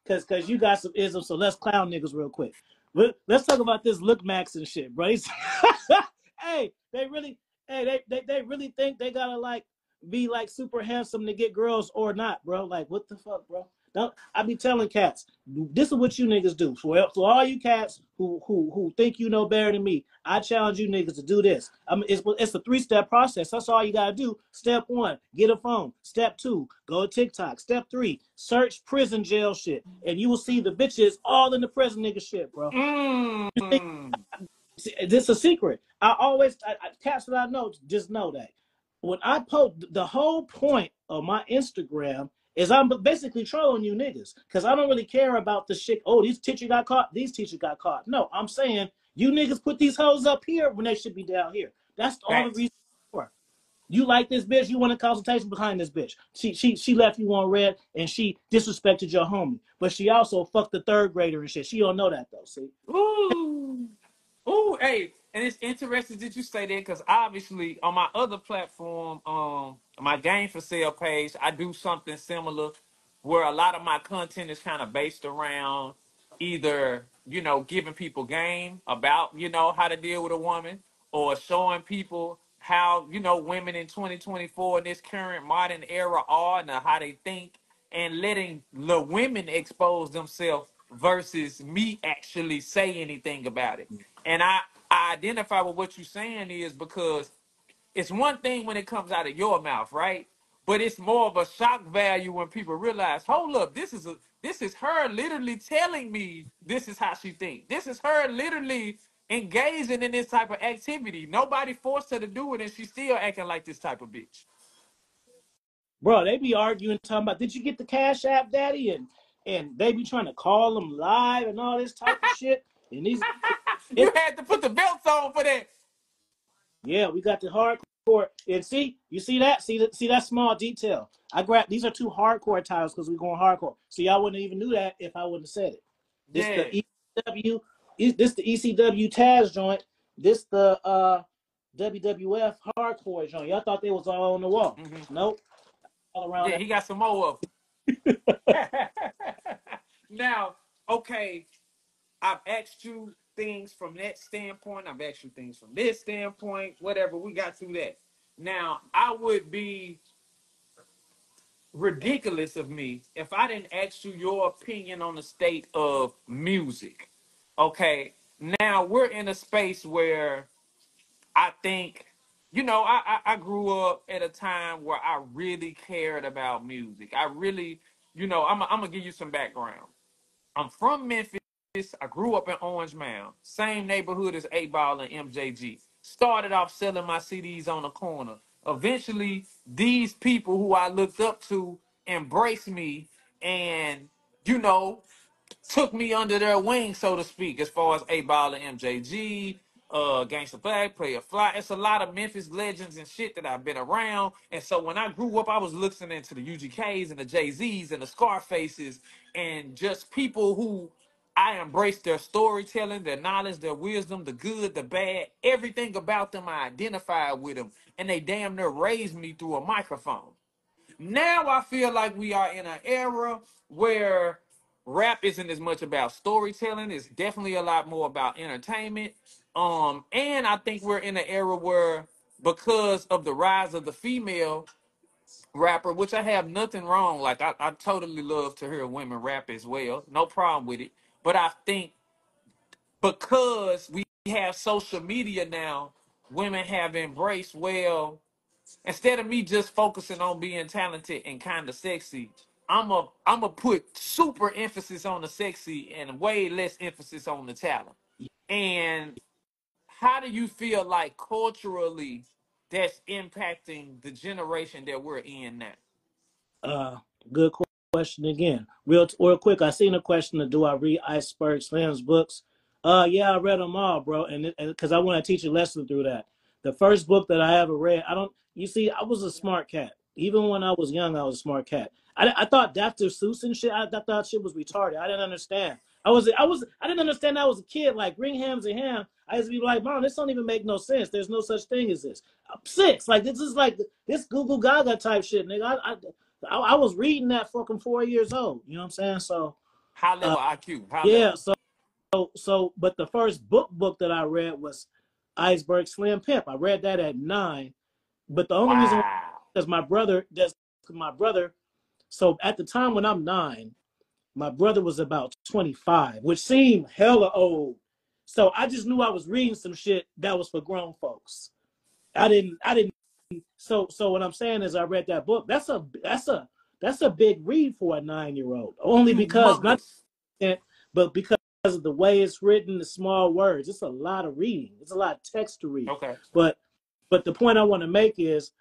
you got some isms, so let's clown niggas real quick. Let's talk about this look max and shit, bro. Hey, they really think they gotta like be like super handsome to get girls or not, bro. Like, what the fuck, bro? I be telling cats, this is what you niggas do. For all you cats who think you know better than me, I challenge you niggas to do this. I mean, it's a 3-step process. That's all you gotta do. Step 1, get a phone. Step 2, go to TikTok. Step 3, search prison jail shit, and you will see the bitches all in the prison nigga shit, bro. Mm. This is a secret. Cats that I know just know that when I post, the whole point of my Instagram is I'm basically trolling you niggas because I don't really care about the shit. Oh, these teachers got caught. These teachers got caught. No, I'm saying you niggas put these hoes up here when they should be down here. That's all the Facts. reason for. You like this bitch? You want a consultation behind this bitch? She left you on red and she disrespected your homie, but she also fucked the third grader and shit. She don't know that though. See. Ooh. Ooh, hey, and it's interesting that you say that because obviously on my other platform, my game for sale page, I do something similar where a lot of my content is kind of based around either, giving people game about, how to deal with a woman or showing people how, women in 2024 in this current modern era are and how they think and letting the women expose themselves versus me actually say anything about it. And I identify with what you're saying is because it's one thing when it comes out of your mouth, right? But it's more of a shock value when people realize, hold up, this is her literally telling me this is how she thinks. This is her literally engaging in this type of activity. Nobody forced her to do it, and she's still acting like this type of bitch. Bro, they be arguing, talking about, did you get the Cash App, Daddy? And they be trying to call them live and all this type of shit. And these, You it, had to put the belts on for that. yeah, we got the hardcore. And see, you see that? See that small detail. I grabbed, these are 2 hardcore titles because we're going hardcore. So y'all wouldn't even knew that if I wouldn't have said it. This Yeah. the ECW, this the ECW Taz joint. This the WWF hardcore joint. Y'all thought they was all on the wall. Hmm. Nope, all around Yeah, that. he got some more of them. Now, okay, I've asked you things from that standpoint. I've asked you things from this standpoint. Whatever, we got through that. Now, I would be ridiculous of me if I didn't ask you your opinion on the state of music. Okay, now we're in a space where I think, I grew up at a time where I really cared about music. I really, I'm gonna give you some background. I'm from Memphis. I grew up in Orange Mound, same neighborhood as 8 Ball and MJG. Started off selling my CDs on the corner. Eventually, these people who I looked up to embraced me and, you know, took me under their wing, so to speak, as far as 8 Ball and MJG, Gangsta Flag, Player Fly. It's a lot of Memphis legends and shit that I've been around. And so when I grew up, I was listening to the UGKs and the Jay-Z's and the Scarfaces and just people who I embraced their storytelling, their knowledge, their wisdom, the good, the bad, everything about them. I identified with them, and they damn near raised me through a microphone. Now I feel like we are in an era where rap isn't as much about storytelling. It's definitely a lot more about entertainment. And I think we're in an era where because of the rise of the female rapper, which I have nothing wrong. Like I totally love to hear women rap as well. No problem with it. But I think because we have social media now, women have embraced, well, instead of me just focusing on being talented and kind of sexy, I'm a put super emphasis on the sexy and way less emphasis on the talent. And how do you feel like culturally that's impacting the generation that we're in now? Uh, good question again. Real quick. I seen a question of, do I read Iceberg Slim's books? Yeah, I read them all, bro, and because I want to teach a lesson through that. The first book that I ever read, I don't. You see, I was a smart cat. Even when I was young, I was a smart cat. I thought Dr. Seuss and shit. I thought shit was retarded. I didn't understand. I didn't understand. I was a kid. Like Ring Hams and Ham. I used to be like, Mom, this don't even make no sense. There's no such thing as this. I'm 6. Like this is like this Google Gaga type shit, nigga. I was reading that fucking 4 years old. You know what I'm saying? So High uh, level IQ, high yeah. level. But the first book that I read was Iceberg Slim Pimp. I read that at 9. But the only reason why Wow. is my brother. So at the time when I'm 9. My brother was about 25, which seemed hella old. So I just knew I was reading some shit that was for grown folks. I didn't. So what I'm saying is, I read that book. That's a big read for a 9-year old. Only because not, Humongous. but because of the way it's written, the small words. It's a lot of reading. It's a lot of text to read. Okay. But the point I want to make is,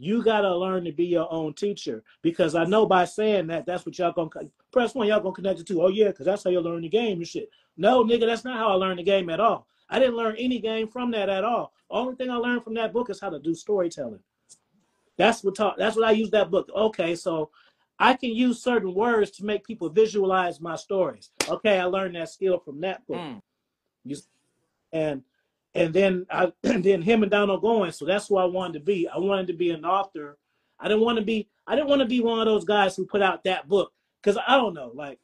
you gotta learn to be your own teacher, because I know by saying that, that's what y'all gonna press one. Y'all gonna connect it to. Oh yeah, because that's how you learn the game and shit. No, nigga, that's not how I learned the game at all. I didn't learn any game from that at all. Only thing I learned from that book is how to do storytelling. That's what I use that book. Okay, so I can use certain words to make people visualize my stories. Okay, I learned that skill from that book. Mm. You, and then and then him and Donald going. So that's who I wanted to be. I wanted to be an author. I didn't want to be one of those guys who put out that book, because I don't know, like,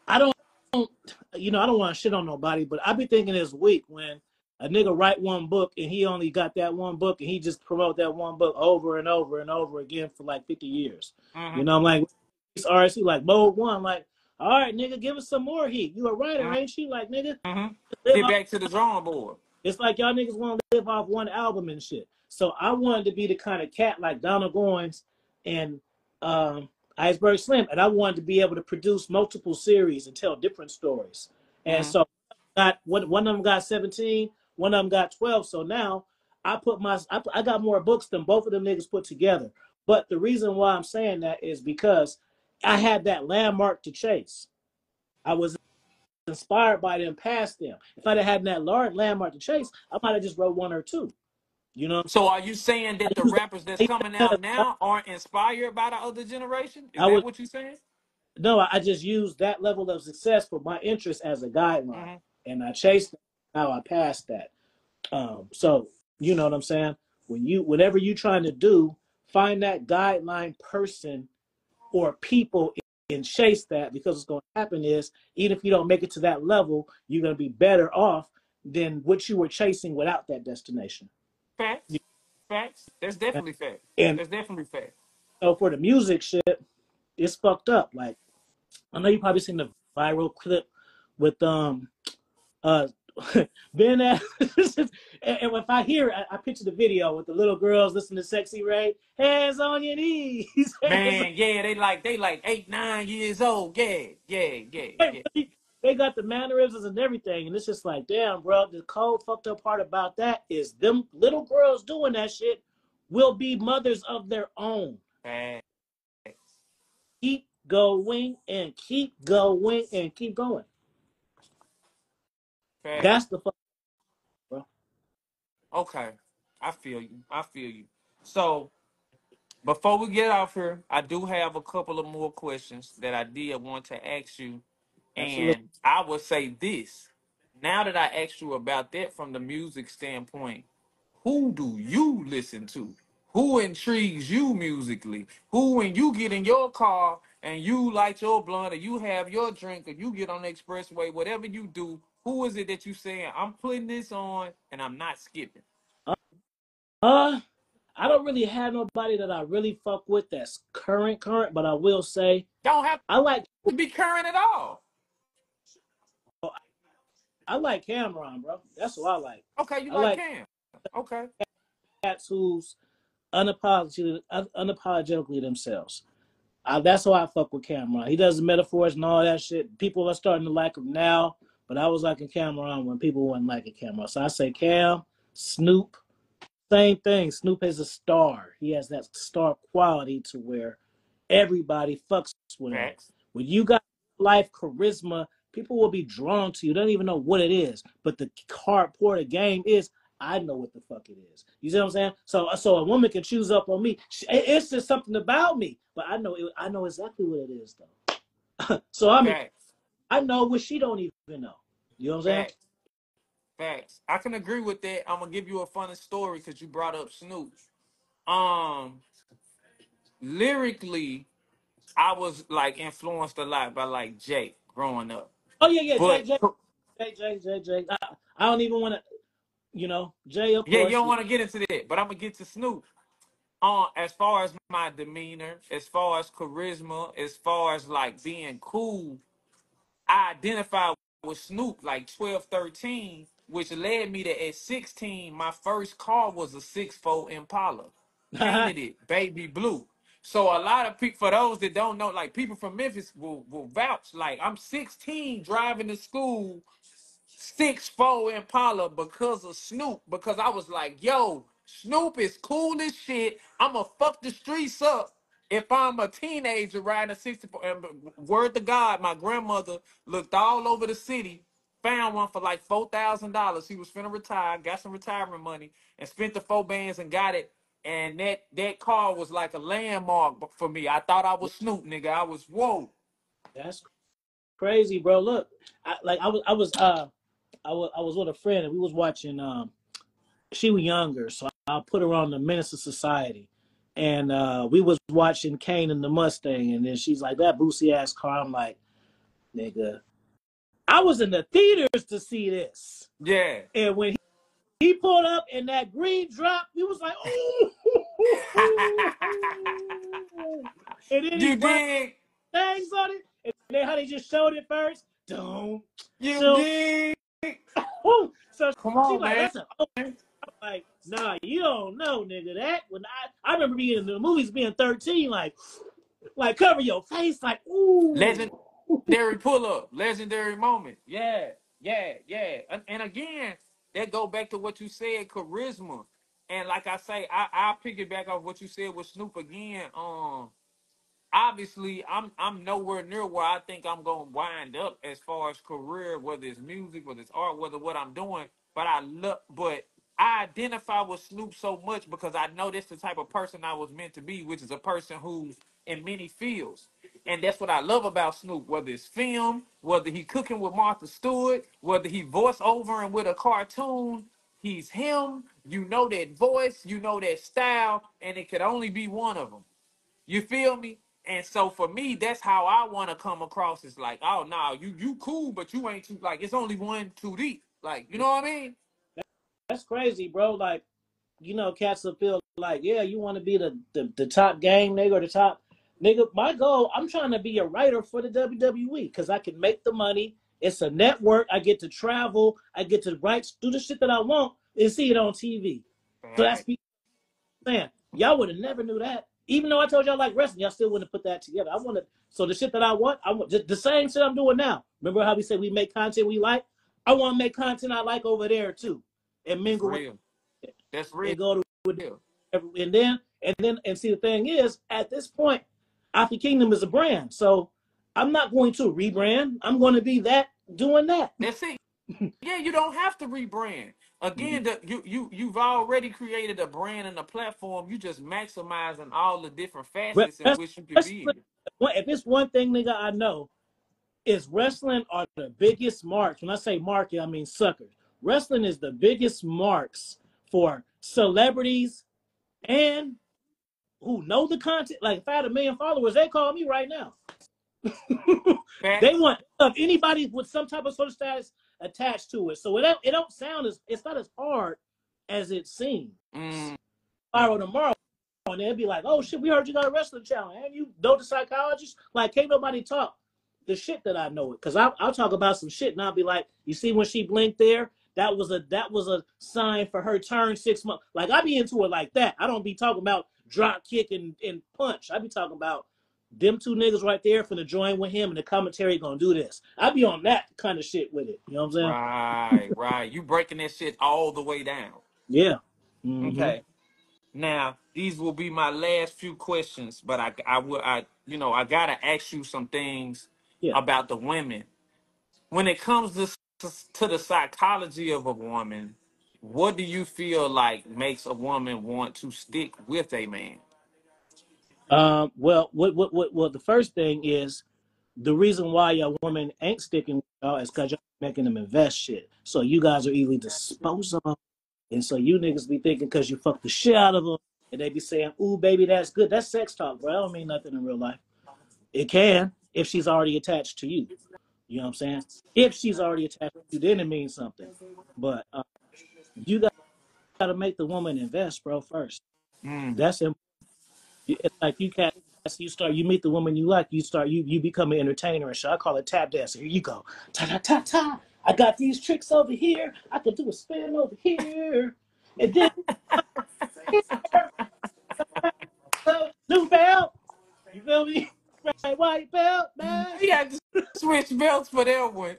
I don't I don't want to shit on nobody, but I be thinking it's weak when a nigga write one book and he only got that one book and he just promote that one book over and over and over again for like 50 years. Mm-hmm. You know, I'm like, it's RSC, like mode one, like, all right, nigga, give us some more heat. You a writer, ain't she? Like, nigga, Mm-hmm. live Get off. back to the drawing board. It's like y'all niggas want to live off one album and shit. So I wanted to be the kind of cat like Donald Goines and Iceberg Slim, and I wanted to be able to produce multiple series and tell different stories. And Mm-hmm. so got one of them got 17, one of them got 12. So now I got more books than both of them niggas put together. But the reason why I'm saying that is because I had that landmark to chase. I was inspired by them, past them. If I'd have had that large landmark to chase, I might have just wrote one or two. You know, So are you saying I that the use that. rappers that's I, use coming that out now aren't inspired by the other generation? Is I that was what you're saying? no, I just used that level of success for my interest as a guideline, Mm-hmm. and I chased it. Now I passed that. So you know what I'm saying. Whatever you trying to do, find that guideline person or people and chase that, because what's going to happen is, even if you don't make it to that level, you're going to be better off than what you were chasing without that destination. Facts. Facts. That's definitely fact. And That's definitely fact. so for the music shit, it's fucked up. Like, I know you probably seen the viral clip with uh Ben and if I hear it, I picture the video with the little girls listening to Sexy Ray, hands on your knees. Hands on, Man, yeah, they like 8, 9 years old. Yeah, yeah, yeah, yeah. they got the mannerisms and everything, and it's just like, damn, bro. The cold fucked up part about that is them little girls doing that shit will be mothers of their own. Facts. Keep going and keep going and keep going. Facts. That's the fuck, bro. Okay. I feel you. I feel you. So before we get off here, I do have a couple of more questions that I did want to ask you. Absolutely. And I would say this. Now that I asked you about that from the music standpoint, who do you listen to? Who intrigues you musically? Who, when you get in your car and you light your blunt or you have your drink or you get on the expressway, whatever you do, who is it that you saying, I'm putting this on and I'm not skipping? Uh, I don't really have nobody that I really fuck with that's current, but I will say Don't have I like to be current at all. I like Cameron, bro. That's what I like. Okay, you I like like Cam. Okay. cats who's unapologetically themselves. That's why I fuck with Cameron. He does the metaphors and all that shit. People are starting to like him now, but I was liking Cameron when people weren't liking Cameron. So I say Cam, Snoop, same thing. Snoop is a star. He has that star quality to where everybody fucks with him. Facts. When you got life charisma, people will be drawn to you. They don't even know what it is. But the hard part of the game is, I know what the fuck it is. You see what I'm saying? So a woman can choose up on me. It's just something about me. But I know exactly what it is though. So I mean, Facts. I know what she don't even know. You know what I'm saying? Facts. Facts. I can agree with that. I'm gonna give you a funny story because you brought up Snoop. Um, Lyrically, I was like influenced a lot by like Jake growing up. Oh yeah, Jay, But Jay, Jay. I don't even want to, Jay, of yeah, you course. don't want to get into that. But I'm gonna get to Snoop. as far as my demeanor, as far as charisma, as far as like being cool, I identified with Snoop like 12, 13, which led me to at 16, my first car was a 6'4" Impala. Painted it baby blue. So a lot of people, for those that don't know, like people from Memphis will vouch. Like I'm 16 driving to school 6'4" Impala because of Snoop. Because I was like, yo, Snoop is cool as shit. I'ma fuck the streets up if I'm a teenager riding a 64. And word to God, my grandmother looked all over the city, found one for like $4,000. He was finna retire, got some retirement money, and spent the 4 bands and got it. And that car was like a landmark for me. I thought I was Snoop, nigga. I was whoa. That's crazy, bro. Look, I was with a friend and we was watching. She was younger, so I put her on the Menace to Society, and we was watching Kane and the Mustang, and then she's like, "That Boosie ass car." I'm like, "Nigga, I was in the theaters to see this," Yeah. and when he pulled up and that green drop, he was like, "Ooh," and then he You brought dig? things on it, and then how they just showed it first. Don't You so. dig? So Come she on, like, man. "That's a." Like, nah, you don't know, nigga. That when I remember being in the movies being 13, like cover your face, like, ooh. Legendary pull up, legendary moment. Yeah, yeah, yeah. And again, that go back to what you said, charisma. And like I say, I'll piggyback off what you said with Snoop again. Obviously I'm nowhere near where I think I'm gonna wind up as far as career, whether it's music, whether it's art, whether what I'm doing. But I identify with Snoop so much because I know that's the type of person I was meant to be, which is a person who's in many fields. And that's what I love about Snoop, whether it's film, whether he cooking with Martha Stewart, whether he voice over and with a cartoon, he's him. You know that voice, you know that style, and it could only be one of them. You feel me? And so for me, that's how I want to come across. It's like, oh no, you cool, but you ain't too like. It's only one too deep. Like, you know what I mean? That's crazy, bro. Like, cats will feel like, yeah, you want to be the top gang nigga or the top nigga. My goal, I'm trying to be a writer for the WWE because I can make the money. It's a network. I get to travel. I get to write, do the shit that I want and see it on TV. So that's Fact. people saying, y'all would have never knew that. Even though I told y'all like wrestling, y'all still wouldn't have put that together. I want to, so the shit that I want the same shit I'm doing now. Remember how we said we make content we like? I want to make content I like over there too and That's mingle with real. That's real. and go to and see the thing is at this point, Afi Kingdom is a brand. So I'm not going to rebrand. I'm going to be that doing that. That's it. Yeah, you don't have to rebrand. Again, you've already created a brand and a platform. You just maximizing all the different facets in which you could be in. If it's one thing, nigga, I know is wrestling are the biggest marks. When I say market, I mean suckers. Wrestling is the biggest marks for celebrities and who know the content. Like if I had 1 million followers, they call me right now. They Facts. want of anybody with some type of social status attached to it. So it don't sound as it's not as hard as it seems. Mm, Tomorrow, and they'll be like, "Oh shit, we heard you got a wrestling channel, and you know the psychologist." Like, can't nobody talk the shit that I know it, because I'll talk about some shit, and I'll be like, "You see when she blinked there? That was a sign for her turn 6 months." Like I be into it like that. I don't be talking about drop kick and punch. I be talking about them two niggas right there finna join with him, and the commentary gonna do this. I be on that kind of shit with it. You know what I'm saying? right, right. You breaking that shit all the way down. Yeah. Mm-hmm. Okay. Now, these will be my last few questions, but I gotta ask you some things Yeah. about the women. When it comes to the psychology of a woman, what do you feel like makes a woman want to stick with a man? Well, what the first thing is the reason why your woman ain't sticking with y'all is because y'all making them invest shit. So you guys are easily disposable. And so you niggas be thinking because you fuck the shit out of them and they be saying, "Ooh, baby, that's good." That's sex talk, bro. I don't mean nothing in real life. It can if she's already attached to you. You know what I'm saying? If she's already attached to you, then it means something. But you got to make the woman invest, bro, first. Mm, That's important. It's like you meet the woman you like, you become an entertainer and shit. I call it tap dancing. Here you go. Ta ta ta ta. I got these tricks over here. I can do a spin over here. And then new belt. You feel me? Right, white belt, man. He had to switch belts for that one.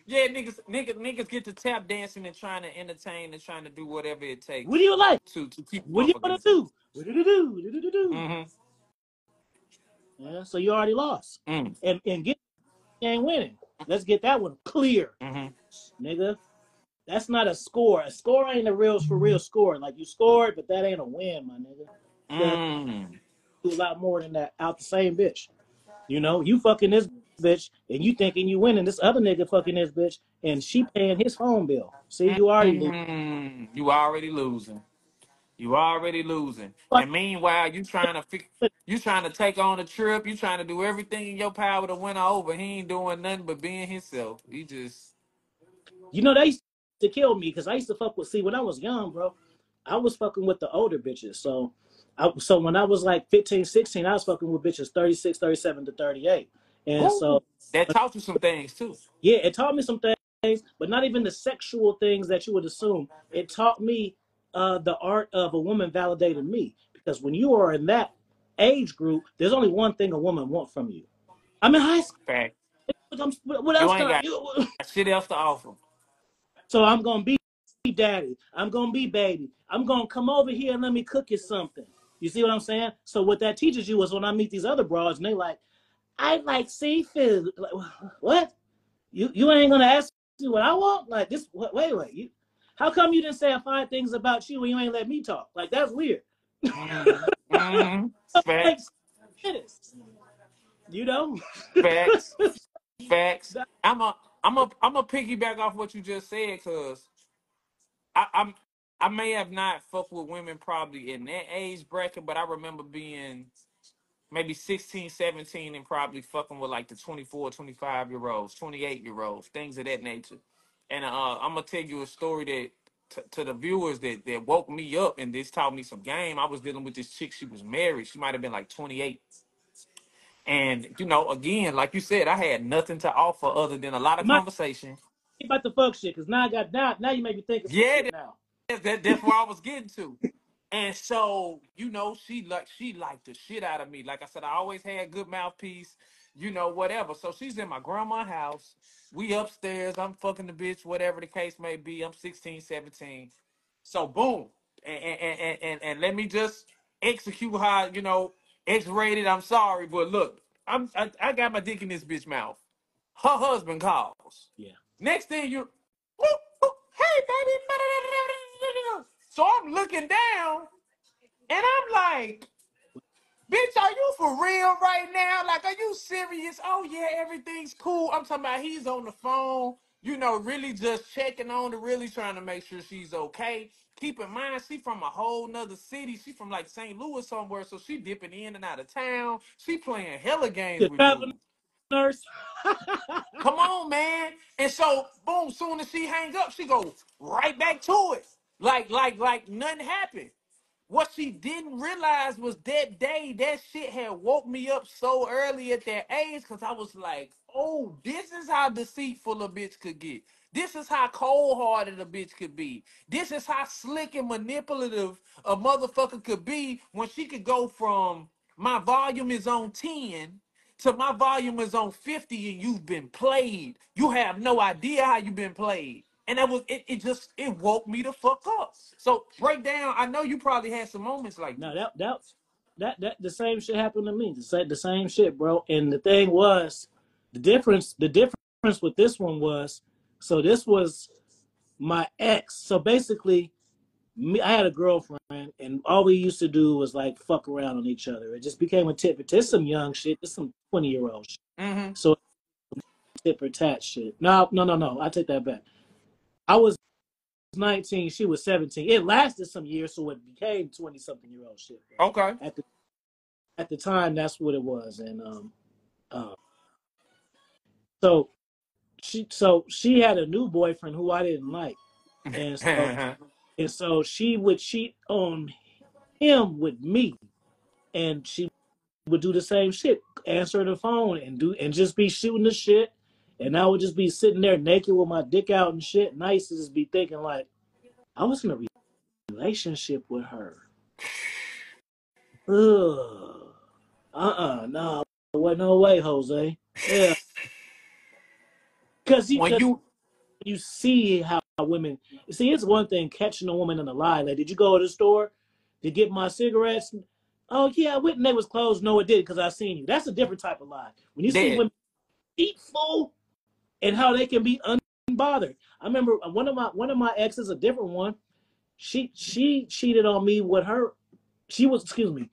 Yeah, niggas get to tap dancing and trying to entertain and trying to do whatever it What do takes you like? to keep What do you want to motherfuckers. do? What do you do? Do do do. Mm-hmm. Yeah, so you already lost. Mm. And get ain't winning. Let's get that one clear, Mm-hmm. nigga. That's not a score. A score ain't a real for real score. Like you scored, but that ain't a win, my nigga. Because Mm. you do a lot more than that out the same bitch. You know, you fucking this bitch and you thinking you winning. This other nigga fucking this bitch and she paying his phone bill. See, you already lose. Mm. You already losing. You already losing. And meanwhile, you trying to take on a trip. You trying to do everything in your power to win her over. He ain't doing nothing but being himself. He just. You know, they used to kill me because I used to fuck with, see, when I was young, bro, I was fucking with the older bitches. So when I was like 15, 16, I was fucking with bitches 36, 37 to 38. And so, Ooh, that taught you some things too. yeah, it taught me some things, but not even the sexual things that you would assume. It taught me the art of a woman validating me. Because when you are in that age group, there's only one thing a woman wants from you. I'm in high school. Fact. What You else can ain't I got do? shit else to offer. So I'm gonna be daddy. I'm gonna be baby. I'm gonna come over here and let me cook you something. You see what I'm saying? So what that teaches you is when I meet these other broads and they like, I like seafood. Like, what? You ain't gonna ask me what I want? Like this? Wait. How come you didn't say 5 things about you when you ain't let me talk? Like that's weird. Mm-hmm. Mm-hmm. Like Facts. minutes, you know? Facts. Facts. That- I'm a piggyback off what you just said because I'm I may have not fucked with women probably in that age bracket, but I remember being maybe 16, 17, and probably fucking with like the 24, 25 year olds, 28-year-olds, things of that nature. And I'm gonna tell you a story that to the viewers that woke me up and this taught me some game. I was dealing with this chick. She was married. She might have been like 28. And again, like you said, I had nothing to offer other than a lot of My conversation. about the fuck shit, cause now I got now you make me think of some Yeah, shit now. that's where I was getting to. And so, she liked the shit out of me. Like I said, I always had good mouthpiece, whatever. So she's in my grandma's house. We upstairs. I'm fucking the bitch, whatever the case may be. I'm 16, 17. So boom. And let me just execute how, X-rated. I'm sorry, but look, I got my dick in this bitch mouth. Her husband calls. Yeah. Next thing hey baby. So I'm looking down and I'm like, bitch, are you for real right now? Like, are you serious? Oh yeah, everything's cool. I'm talking about he's on the phone, really just checking on her, really trying to make sure she's okay. Keep in mind, she from a whole nother city. She from like St. Louis somewhere, so she dipping in and out of town. She playing hella games The with traveling dude. nurse. Come on, man. And so, boom, soon as she hang up, she go right back to it. Like nothing happened. What she didn't realize was that day, that shit had woke me up so early at that age because I was like, oh, this is how deceitful a bitch could get. This is how cold-hearted a bitch could be. This is how slick and manipulative a motherfucker could be when she could go from my volume is on 10 to my volume is on 50 and you've been played. You have no idea how you've been played. And that was it woke me the fuck up. So break down. I know you probably had some moments like No, this. that the same shit happened to me. The same shit, bro. And the thing was, the difference with this one was, so this was my ex. So basically, I had a girlfriend, and all we used to do was like fuck around on each other. It just became a tit for tat. Some young shit. It's some 20-year-old shit. Mm-hmm. So tit for tat shit. No. I take that back. I was 19. She was 17. It lasted some years, so it became 20-something-year-old shit. But Okay. at the time, that's what it was. And uh, so she had a new boyfriend who I didn't like, and so she would cheat on me. him with me, and she would do the same shit, answer the phone and just be shooting the shit, and I would just be sitting there naked with my dick out and shit, and I used to just be thinking like I was in a relationship with her. Ugh. No, there wasn't no way, Jose. Yeah, because When you you see how women. See, it's one thing catching a woman in a lie. Like, did you go to the store to get my cigarettes? Oh yeah, I went and they was closed. No, it did because I seen you. That's a different type of lie. When you see dead, women deceitful and how they can be unbothered. I remember one of my exes, a different one. She cheated on me with her. She was excuse me.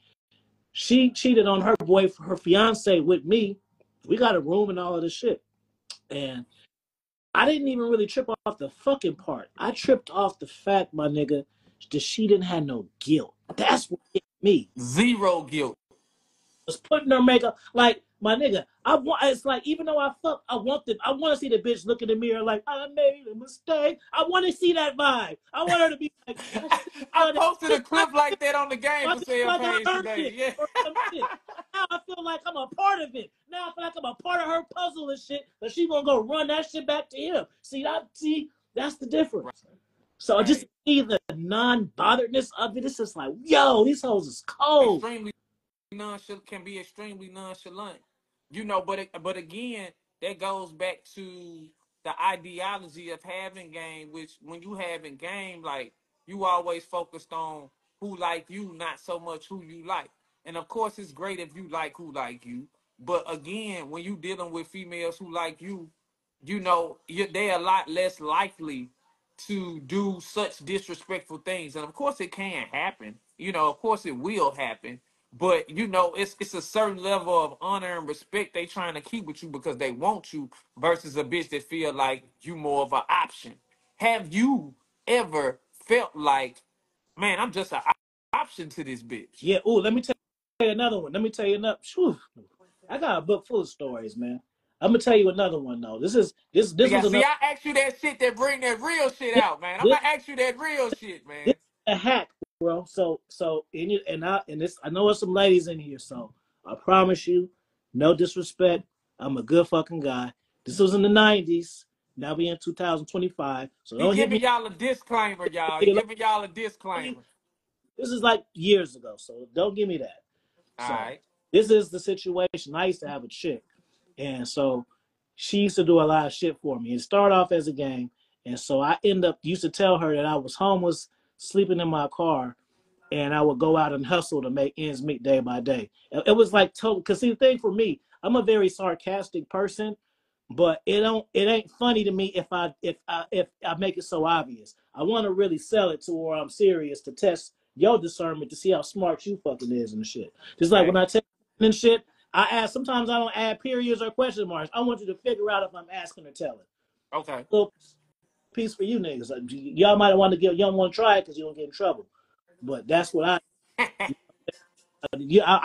She cheated on her fiance with me. We got a room and all of this shit. And I didn't even really trip off the fucking part. I tripped off the fact, my nigga, that she didn't have no guilt. That's what hit me. zero guilt. Was putting her makeup like my nigga. I want. It's like even though I want to see the bitch look in the mirror like I made a mistake. I want to see that vibe. I want her to be like, oh shit, I posted a clip like that on the game I for feel sale like I page earned today. it Yeah. or some shit. Now I feel like I'm a part of it. Now I feel like I'm a part of her puzzle and shit. But she gonna go run that shit back to him. See, that's the difference. So just Right. see the non-botheredness of it. It's just like, yo, these hoes is cold. Extremely nonchalant can be extremely nonchalant. But again, that goes back to the ideology of having game, which when you having game, like you always focused on who like you, not so much who you like. And of course, it's great if you like who like you. But again, when you dealing with females who like you, they're a lot less likely to do such disrespectful things. And of course, it can happen. Of course, it will happen. But it's a certain level of honor and respect they trying to keep with you because they want you versus a bitch that feel like you more of an option. Have you ever felt like, man, I'm just an option to this bitch? Yeah. Ooh, let me tell you another one. Let me tell you another. Whew, I got a book full of stories, man. I'm gonna tell you another one though. This was See, another. I asked you that shit that bring that real shit This, out, man. I'm this, gonna ask you that real shit, this man. is a hack, bro. And this I know there's some ladies in here, so I promise you, no disrespect. I'm a good fucking guy. This was in the '90s. Now we in 2025, so He don't hit giving me. y'all a disclaimer, y'all. He giving y'all a disclaimer. This is like years ago, so don't give me that. All So right. this is the situation. I used to have a chick, and so she used to do a lot of shit for me. It started off as a game, and so I used to tell her that I was homeless, sleeping in my car, and I would go out and hustle to make ends meet day by day. It was like total. Because see, the thing for me, I'm a very sarcastic person, but it ain't funny to me if I make it so obvious. I want to really sell it to where I'm serious to test your discernment to see how smart you fucking is and shit. Just like when Okay. I tell you and shit, I ask. Sometimes I don't add periods or question marks. I want you to figure out if I'm asking or telling. Okay. Little piece for you niggas. Like, y'all might want to get, y'all want to try it because you don't get in trouble. But that's what I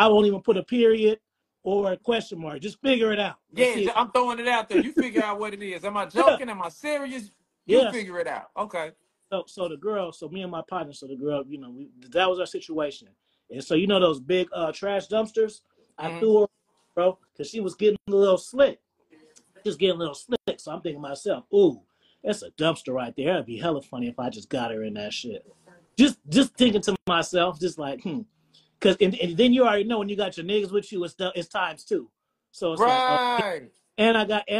won't even put a period or a question mark. Just figure it out. Let's Yeah, see. I'm throwing it out there. You figure out what it is. Am I Yeah. joking? Am I serious? You Yes. figure it out. Okay. So the girl, so me and my partner, so the girl, that was our situation. And so those big trash dumpsters, I Mm-hmm. threw her, bro, because she was getting a little slick. Just getting a little slick. So I'm thinking to myself, ooh, that's a dumpster right there. It'd be hella funny if I just got her in that shit. Just thinking to myself, just like, Cause and then you already know when you got your niggas with you, it's times two. So it's like, oh, Right. and I got a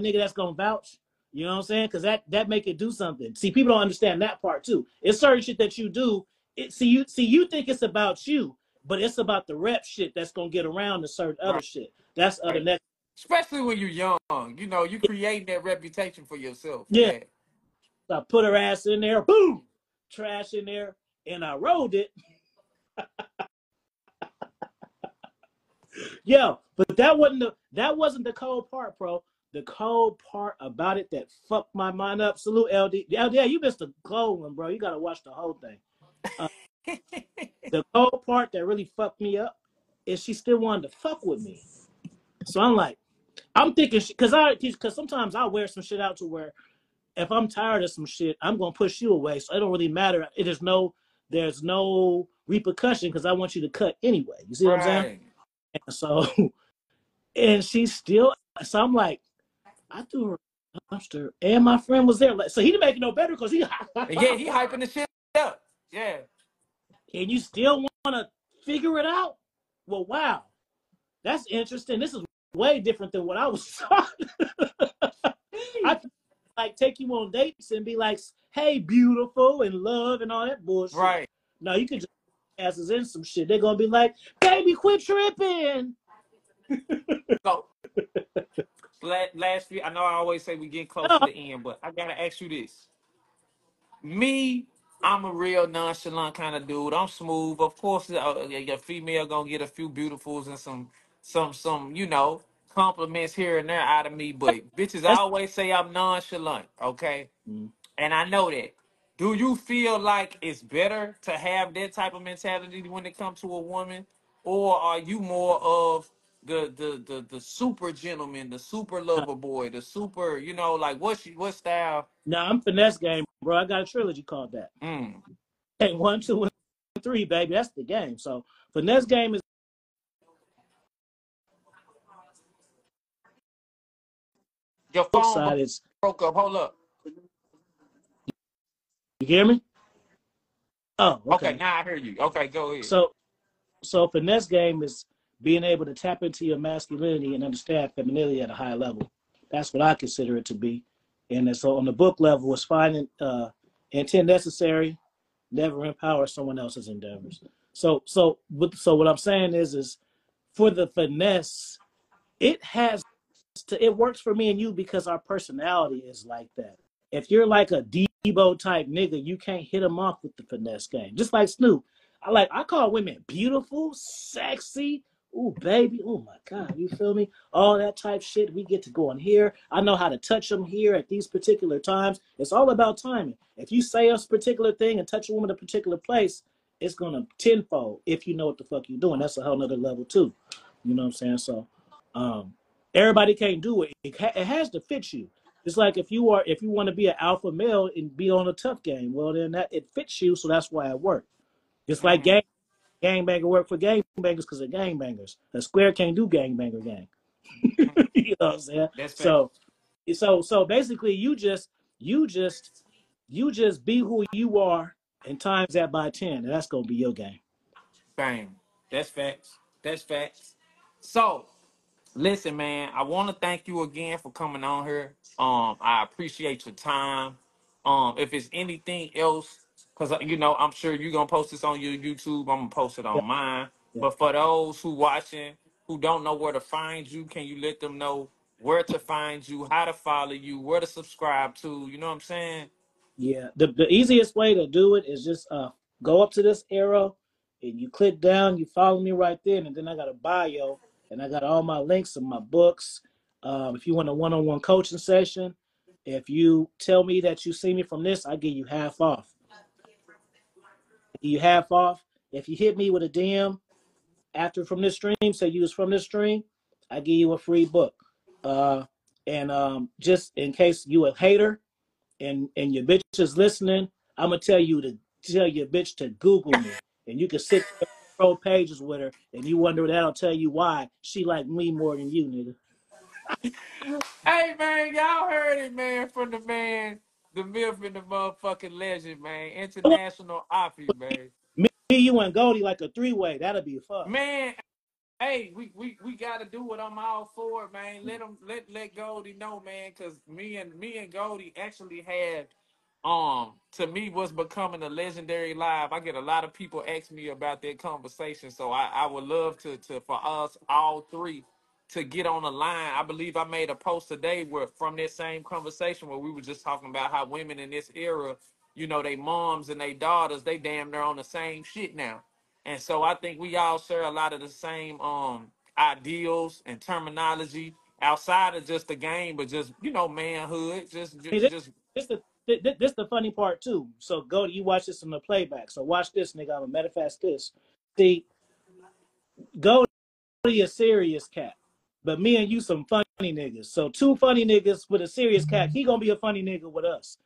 nigga that's gonna vouch. You know what I'm saying? Because that make it do something. See, people don't understand that part too. It's certain shit that you do. You think it's about you, but it's about the rep shit that's gonna get around to certain other Right. shit. That's other next. Especially when you're young. You creating that reputation for yourself. Yeah. Yeah. So I put her ass in there, boom, trash in there, and I rolled it. Yo, but that wasn't the cold part, bro. The cold part about it that fucked my mind up. Salute LD. LD, you missed the cold one, bro. You gotta watch the whole thing. Uh, the cold part that really fucked me up is she still wanted to fuck with me. So I'm thinking, because sometimes I wear some shit out to where if I'm tired of some shit, I'm gonna push you away. So it don't really matter. There's no repercussion because I want you to cut anyway. You see what I'm saying? Right. And so, and she's still. So I'm like, I threw her a dumpster, and my friend was there. So he didn't make it no better because he. And yeah, he hyping the shit up. Yeah. And you still want to figure it out? Well, wow, that's interesting. This is way different than what I was taught. I like take you on dates and be like, "Hey, beautiful," and love and all that bullshit. Right. No, you can just asses in some shit. They're gonna be like, "Baby, quit tripping." So last few, I know I always say we getting close to No, the end, but I gotta ask you this. Me, I'm a real nonchalant kind of dude. I'm smooth. Of course, your female gonna get a few beautifuls and some, compliments here and there out of me. But bitches that's always say I'm nonchalant. Okay. mm. And I know that. Do you feel like it's better to have that type of mentality when it comes to a woman, or are you more of the super gentleman, the super lover boy, the super, like what style? Now I'm finesse game, bro. I got a trilogy called that. Mm. Hey, 1, 2, and 3, baby. That's the game. So finesse game is Your book phone side. It's broke up. Hold up. you hear me? Oh, Okay, okay. now I hear you. Okay, go ahead. So finesse game is being able to tap into your masculinity and understand femininity at a high level. That's what I consider it to be. And so on the book level, it's finding intent necessary, never empower someone else's endeavors. So what I'm saying is for the finesse, it has it works for me and you because our personality is like that. If you're like a Debo type nigga, you can't hit him off with the finesse game. Just like Snoop. I call women beautiful, sexy, ooh baby, oh my god, you feel me? All that type shit. We get to go in here. I know how to touch them here at these particular times. It's all about timing. If you say a particular thing and touch a woman in a particular place, it's gonna tenfold if you know what the fuck you're doing. That's a whole nother level too. You know what I'm saying? So um everybody can't do it. It has to fit you. It's like if you want to be an alpha male and be on a tough game, well then that it fits you, so that's why it worked. It's like Mm, gangbanger work for gangbangers because they're gangbangers. A square can't do gangbanger gang. mm. You know what I'm saying? That's fact. So basically you just you just be who you are and times that by 10, and that's gonna be your game. Bang. That's facts. That's facts. So, listen, man, I want to thank you again for coming on here. I appreciate your time. If it's anything else, because I'm sure you're gonna post this on your YouTube. I'm gonna post it Yeah, on mine. yeah. But for those who watching who don't know where to find you, can you let them know where to find you, how to follow you, where to subscribe to? You know what I'm saying? Yeah, the easiest way to do it is just go up to this arrow and you click down, you follow me right there, and then I got a bio and I got all my links and my books. If you want a one-on-one coaching session, if you tell me that you see me from this, I give you half off. I give you half off. If you hit me with a DM after from this stream, say you was from this stream, I give you a free book. Uh, and just in case you a hater, and your bitch is listening, I'm gonna tell your bitch to Google me, and you can sit there pro pages with her, and you wonder that'll tell you why she like me more than you, nigga. Hey man, y'all heard it, man, from the man, the myth and the motherfucking legend, man. International Afi, man. Me, you, and Goldie like a three-way. That'll be fun. Man, hey, we gotta do it. I'm all for it, man. Let Goldie know, man, because me and Goldie actually had to me what's becoming a legendary live. I get a lot of people ask me about that conversation, so I would love to for us all three to get on the line. I believe I made a post today where from that same conversation where we were just talking about how women in this era, they moms and they daughters, they damn near on the same shit now. And so I think we all share a lot of the same ideals and terminology outside of just the game, but just manhood, just Hey, just, just this the funny part too. So Goldie, you watch this in the playback. So watch this, nigga. I'm a matter of fact this. See, Goldie a serious cat, but me and you some funny niggas. So two funny niggas with a serious cat. He gonna be a funny nigga with us.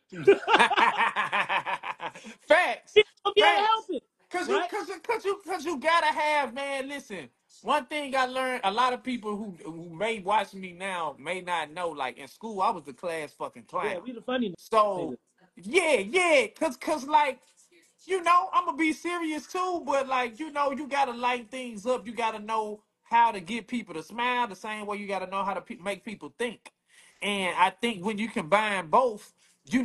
facts, You can't help facts. it. right? Cause you gotta have, man. Listen, one thing I learned, a lot of people who may watch me now may not know. Like in school, I was the class fucking Yeah, clown. we the funny niggas. So yeah, cause like I'm gonna be serious too, but like you gotta light things up. You gotta know how to get people to smile the same way you gotta know how to make people think. And I think when you combine both, you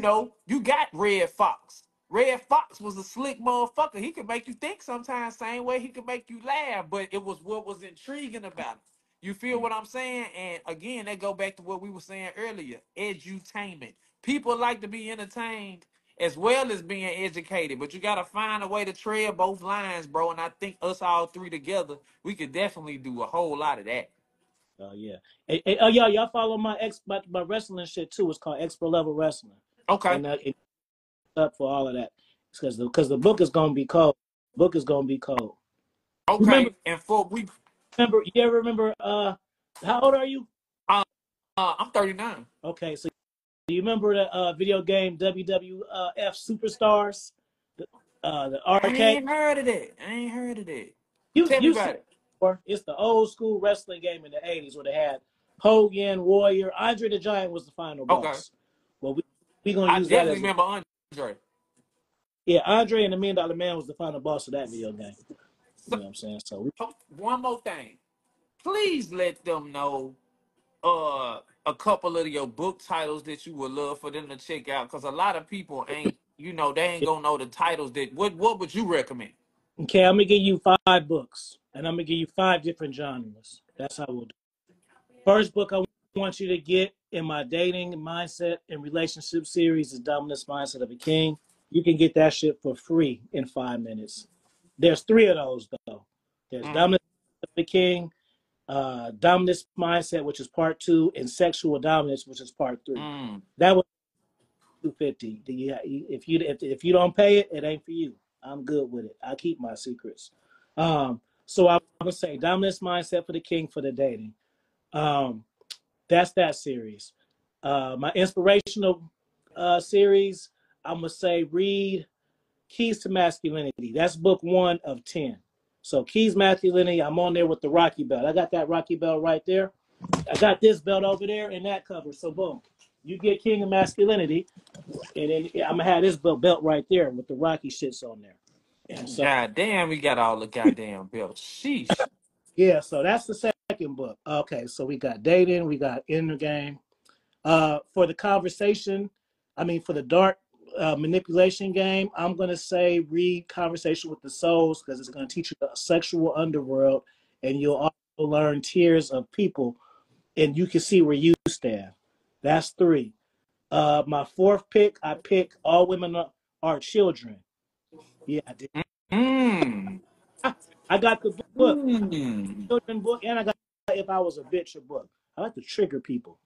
got Red Fox. Red Fox was a slick motherfucker. He could make you think sometimes, same way he could make you laugh, but it was what was intriguing about it. You feel what I'm saying? And again, that go back to what we were saying earlier, edutainment. People like to be entertained as well as being educated, but you got to find a way to tread both lines, bro. And I think us all three together, we could definitely do a whole lot of that. Oh yeah. Hey, y'all follow my wrestling shit too. It's called Expert Level Wrestling, Okay. and it's up for all of that. It's because the book is gonna be cold. Book is gonna be cold. Remember, Okay. And for we you ever remember? How old are you? I'm 39. Okay, so do you remember the video game WWF Superstars? The I arcade. ain't heard of that. I ain't heard of that. Tell me You see, about it. it's the old school wrestling game in the '80s where they had Hogan, Warrior, Andre the Giant was the final Okay. boss. Well, we gonna I use that definitely as remember Andre. yeah. Andre and the Million Dollar Man was the final boss of that video game. You So, know what I'm saying? So one more thing. Please let them know a couple of your book titles that you would love for them to check out, because a lot of people ain't they ain't gonna know the titles. That what would you recommend? okay, I'm gonna give you 5 books, and I'm gonna give you 5 different genres. That's how we'll do. First book I want you to get in my dating mindset and relationship series is Dominance Mindset of a King. You can get that shit for free in 5 minutes. There's 3 of those though. There's Mm-hmm. Dominance of the King, Dominance Mindset, which is part 2, and Sexual Dominance, which is part 3. Mm. That was 250. If you don't pay it, it ain't for you. I'm good with it. I keep my secrets. So I would say Dominance Mindset for the King for the dating. Um, that's that series. My inspirational series, I'm gonna say read Keys to Masculinity. That's book 1 of 10. So Keys Masculinity, I'm on there with the Rocky belt. I got that Rocky belt right there. I got this belt over there and that cover. So boom, you get King of Masculinity, and then I'm gonna have this belt right there with the Rocky shits on there. And so God damn, we got all the goddamn bills. Sheesh. yeah, so that's the second book. Okay, so we got dating, we got inner game. For the conversation, for the dark manipulation game, I'm going to say read Conversation with the Souls because it's going to teach you the sexual underworld and you'll also learn tiers of people and you can see where you stand. That's 3. My 4th pick, I pick All Women Are Children. Yeah, I did. Mm. I got the book, Mm. children book, and I got If I Was a Bitch a book. I like to trigger people.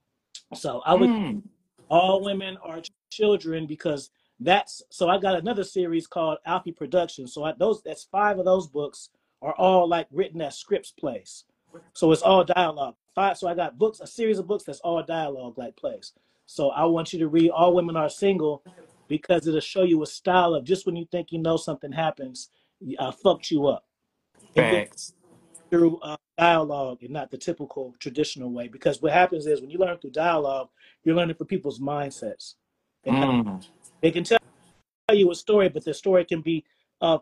So I would Mm. All Women Are Children because that's so I got another series called Afi Productions. So that's 5 of those books are all like written as scripts plays. So it's all dialogue. So I got a series of books that's all dialogue like plays. So I want you to read All Women Are Single because it'll show you a style of just when you think you know something happens, I fucked you up. And then Facts. through dialogue and not the typical traditional way. Because what happens is when you learn through dialogue, you're learning for people's mindsets and how Mm. they can tell you a story, but the story can be a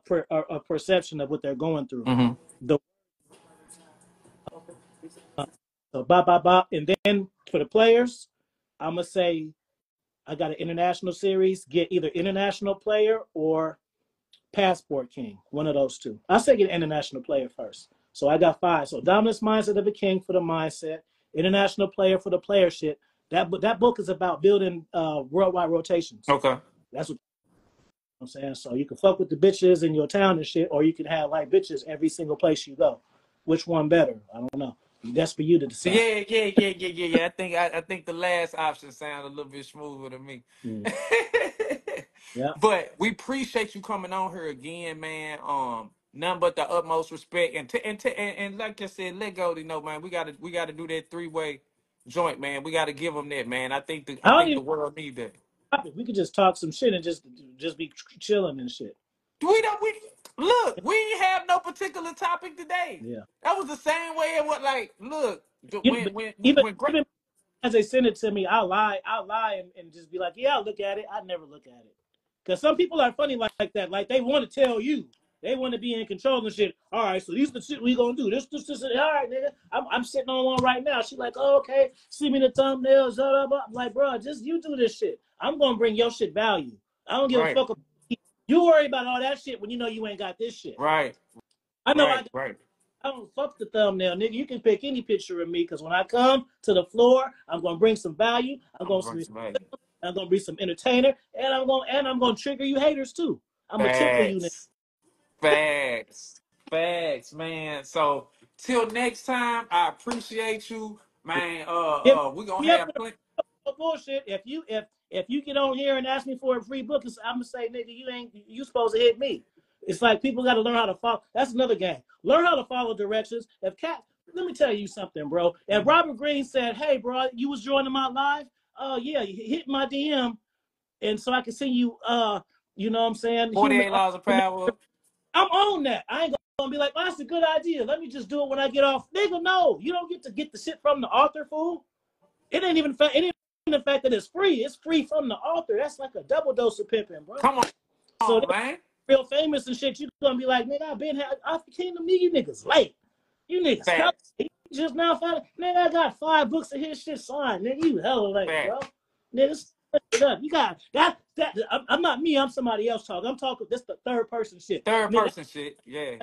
perception of what they're going through. Mm-hmm. The so ba ba ba, and then for the players, I'm gonna say I got an international series. Get either international player or Passport King, one of those 2. I say get international player first. So I got 5. So Dominance Mindset of a King for the mindset, international player for the player shit. That book is about building worldwide rotations. Okay. That's what I'm saying. So you can fuck with the bitches in your town and shit, or you can have like bitches every single place you go. Which one better? I don't know. That's for you to decide. Yeah. I think the last option sounds a little bit smoother to me. Mm. Yeah. But we appreciate you coming on here again, man. None but the utmost respect, and like I said, let go. Man, we gotta do that 3-way joint, man. We gotta give them that, man. I think the I I don't think even the world need that. topic. We could just talk some shit and just be chilling and shit. We don't we. Look, we ain't have no particular topic today. Yeah. That was the same way it was. Like, look, But when even when great, even as they send it to me, I'll lie and just be like, yeah, I'll look at it. I never look at it. Because some people are funny like that. Like they want to tell you. They want to be in control and shit. All right, so these are the shit we gonna do. This. All right, nigga. I'm sitting on one right now. She like, oh, okay. See me the thumbnails. Blah, blah, blah. I'm like, bro, just you do this shit. I'm gonna bring your shit value. I don't give a right, fuck. You worry about all that shit when you know you ain't got this shit. right, I know right, right. I don't fuck the thumbnail, nigga. You can pick any picture of me because when I come to the floor, I'm gonna bring some value. I'm I'm gonna going bring to value. I'm gonna be some entertainer, and I'm gonna trigger you haters too. I'm gonna tickle you, nigga. Facts, facts, facts, man. So till next time, I appreciate you, man. Hit We gonna me up have with plenty. no bullshit. If you get on here and ask me for a free book, I'm gonna say, nigga, you supposed to hit me. It's like people got to learn how to follow. That's another game. Learn how to follow directions. Let me tell you something, bro. If Robert Greene said, "Hey, bro, you was joining my live," yeah, you hit my DM, and so I can see you. You know what I'm saying? 48 laws of power. I'm on that. I ain't gonna be like, oh, that's a good idea. Let me just do it when I get off. Nigga, no, you don't get to get the shit from the author, fool. It ain't the fact that it's free. It's free from the author. That's like a double dose of pimping, bro. Come So on, man. real famous and shit, you gonna be like, nigga, I came to me, you niggas late. You niggas hella Facts, late. You just now found nigga, I got 5 books of his shit signed, nigga. You hella late, facts. bro. Nigga, it up. You got that. I'm not me, I'm somebody else talking. I'm talking this the third person shit. Third Nigga, person shit. Yeah.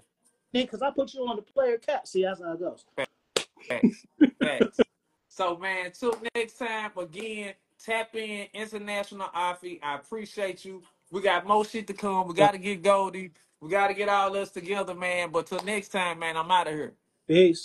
because I put you on the player cap. See, that's how it goes. Facts. Facts. So man, till next time again, tap in International Afi. I appreciate you. We got more shit to come. We Yeah. gotta get Goldie. We gotta get all us together, man. But till next time, man, I'm out of here. Peace.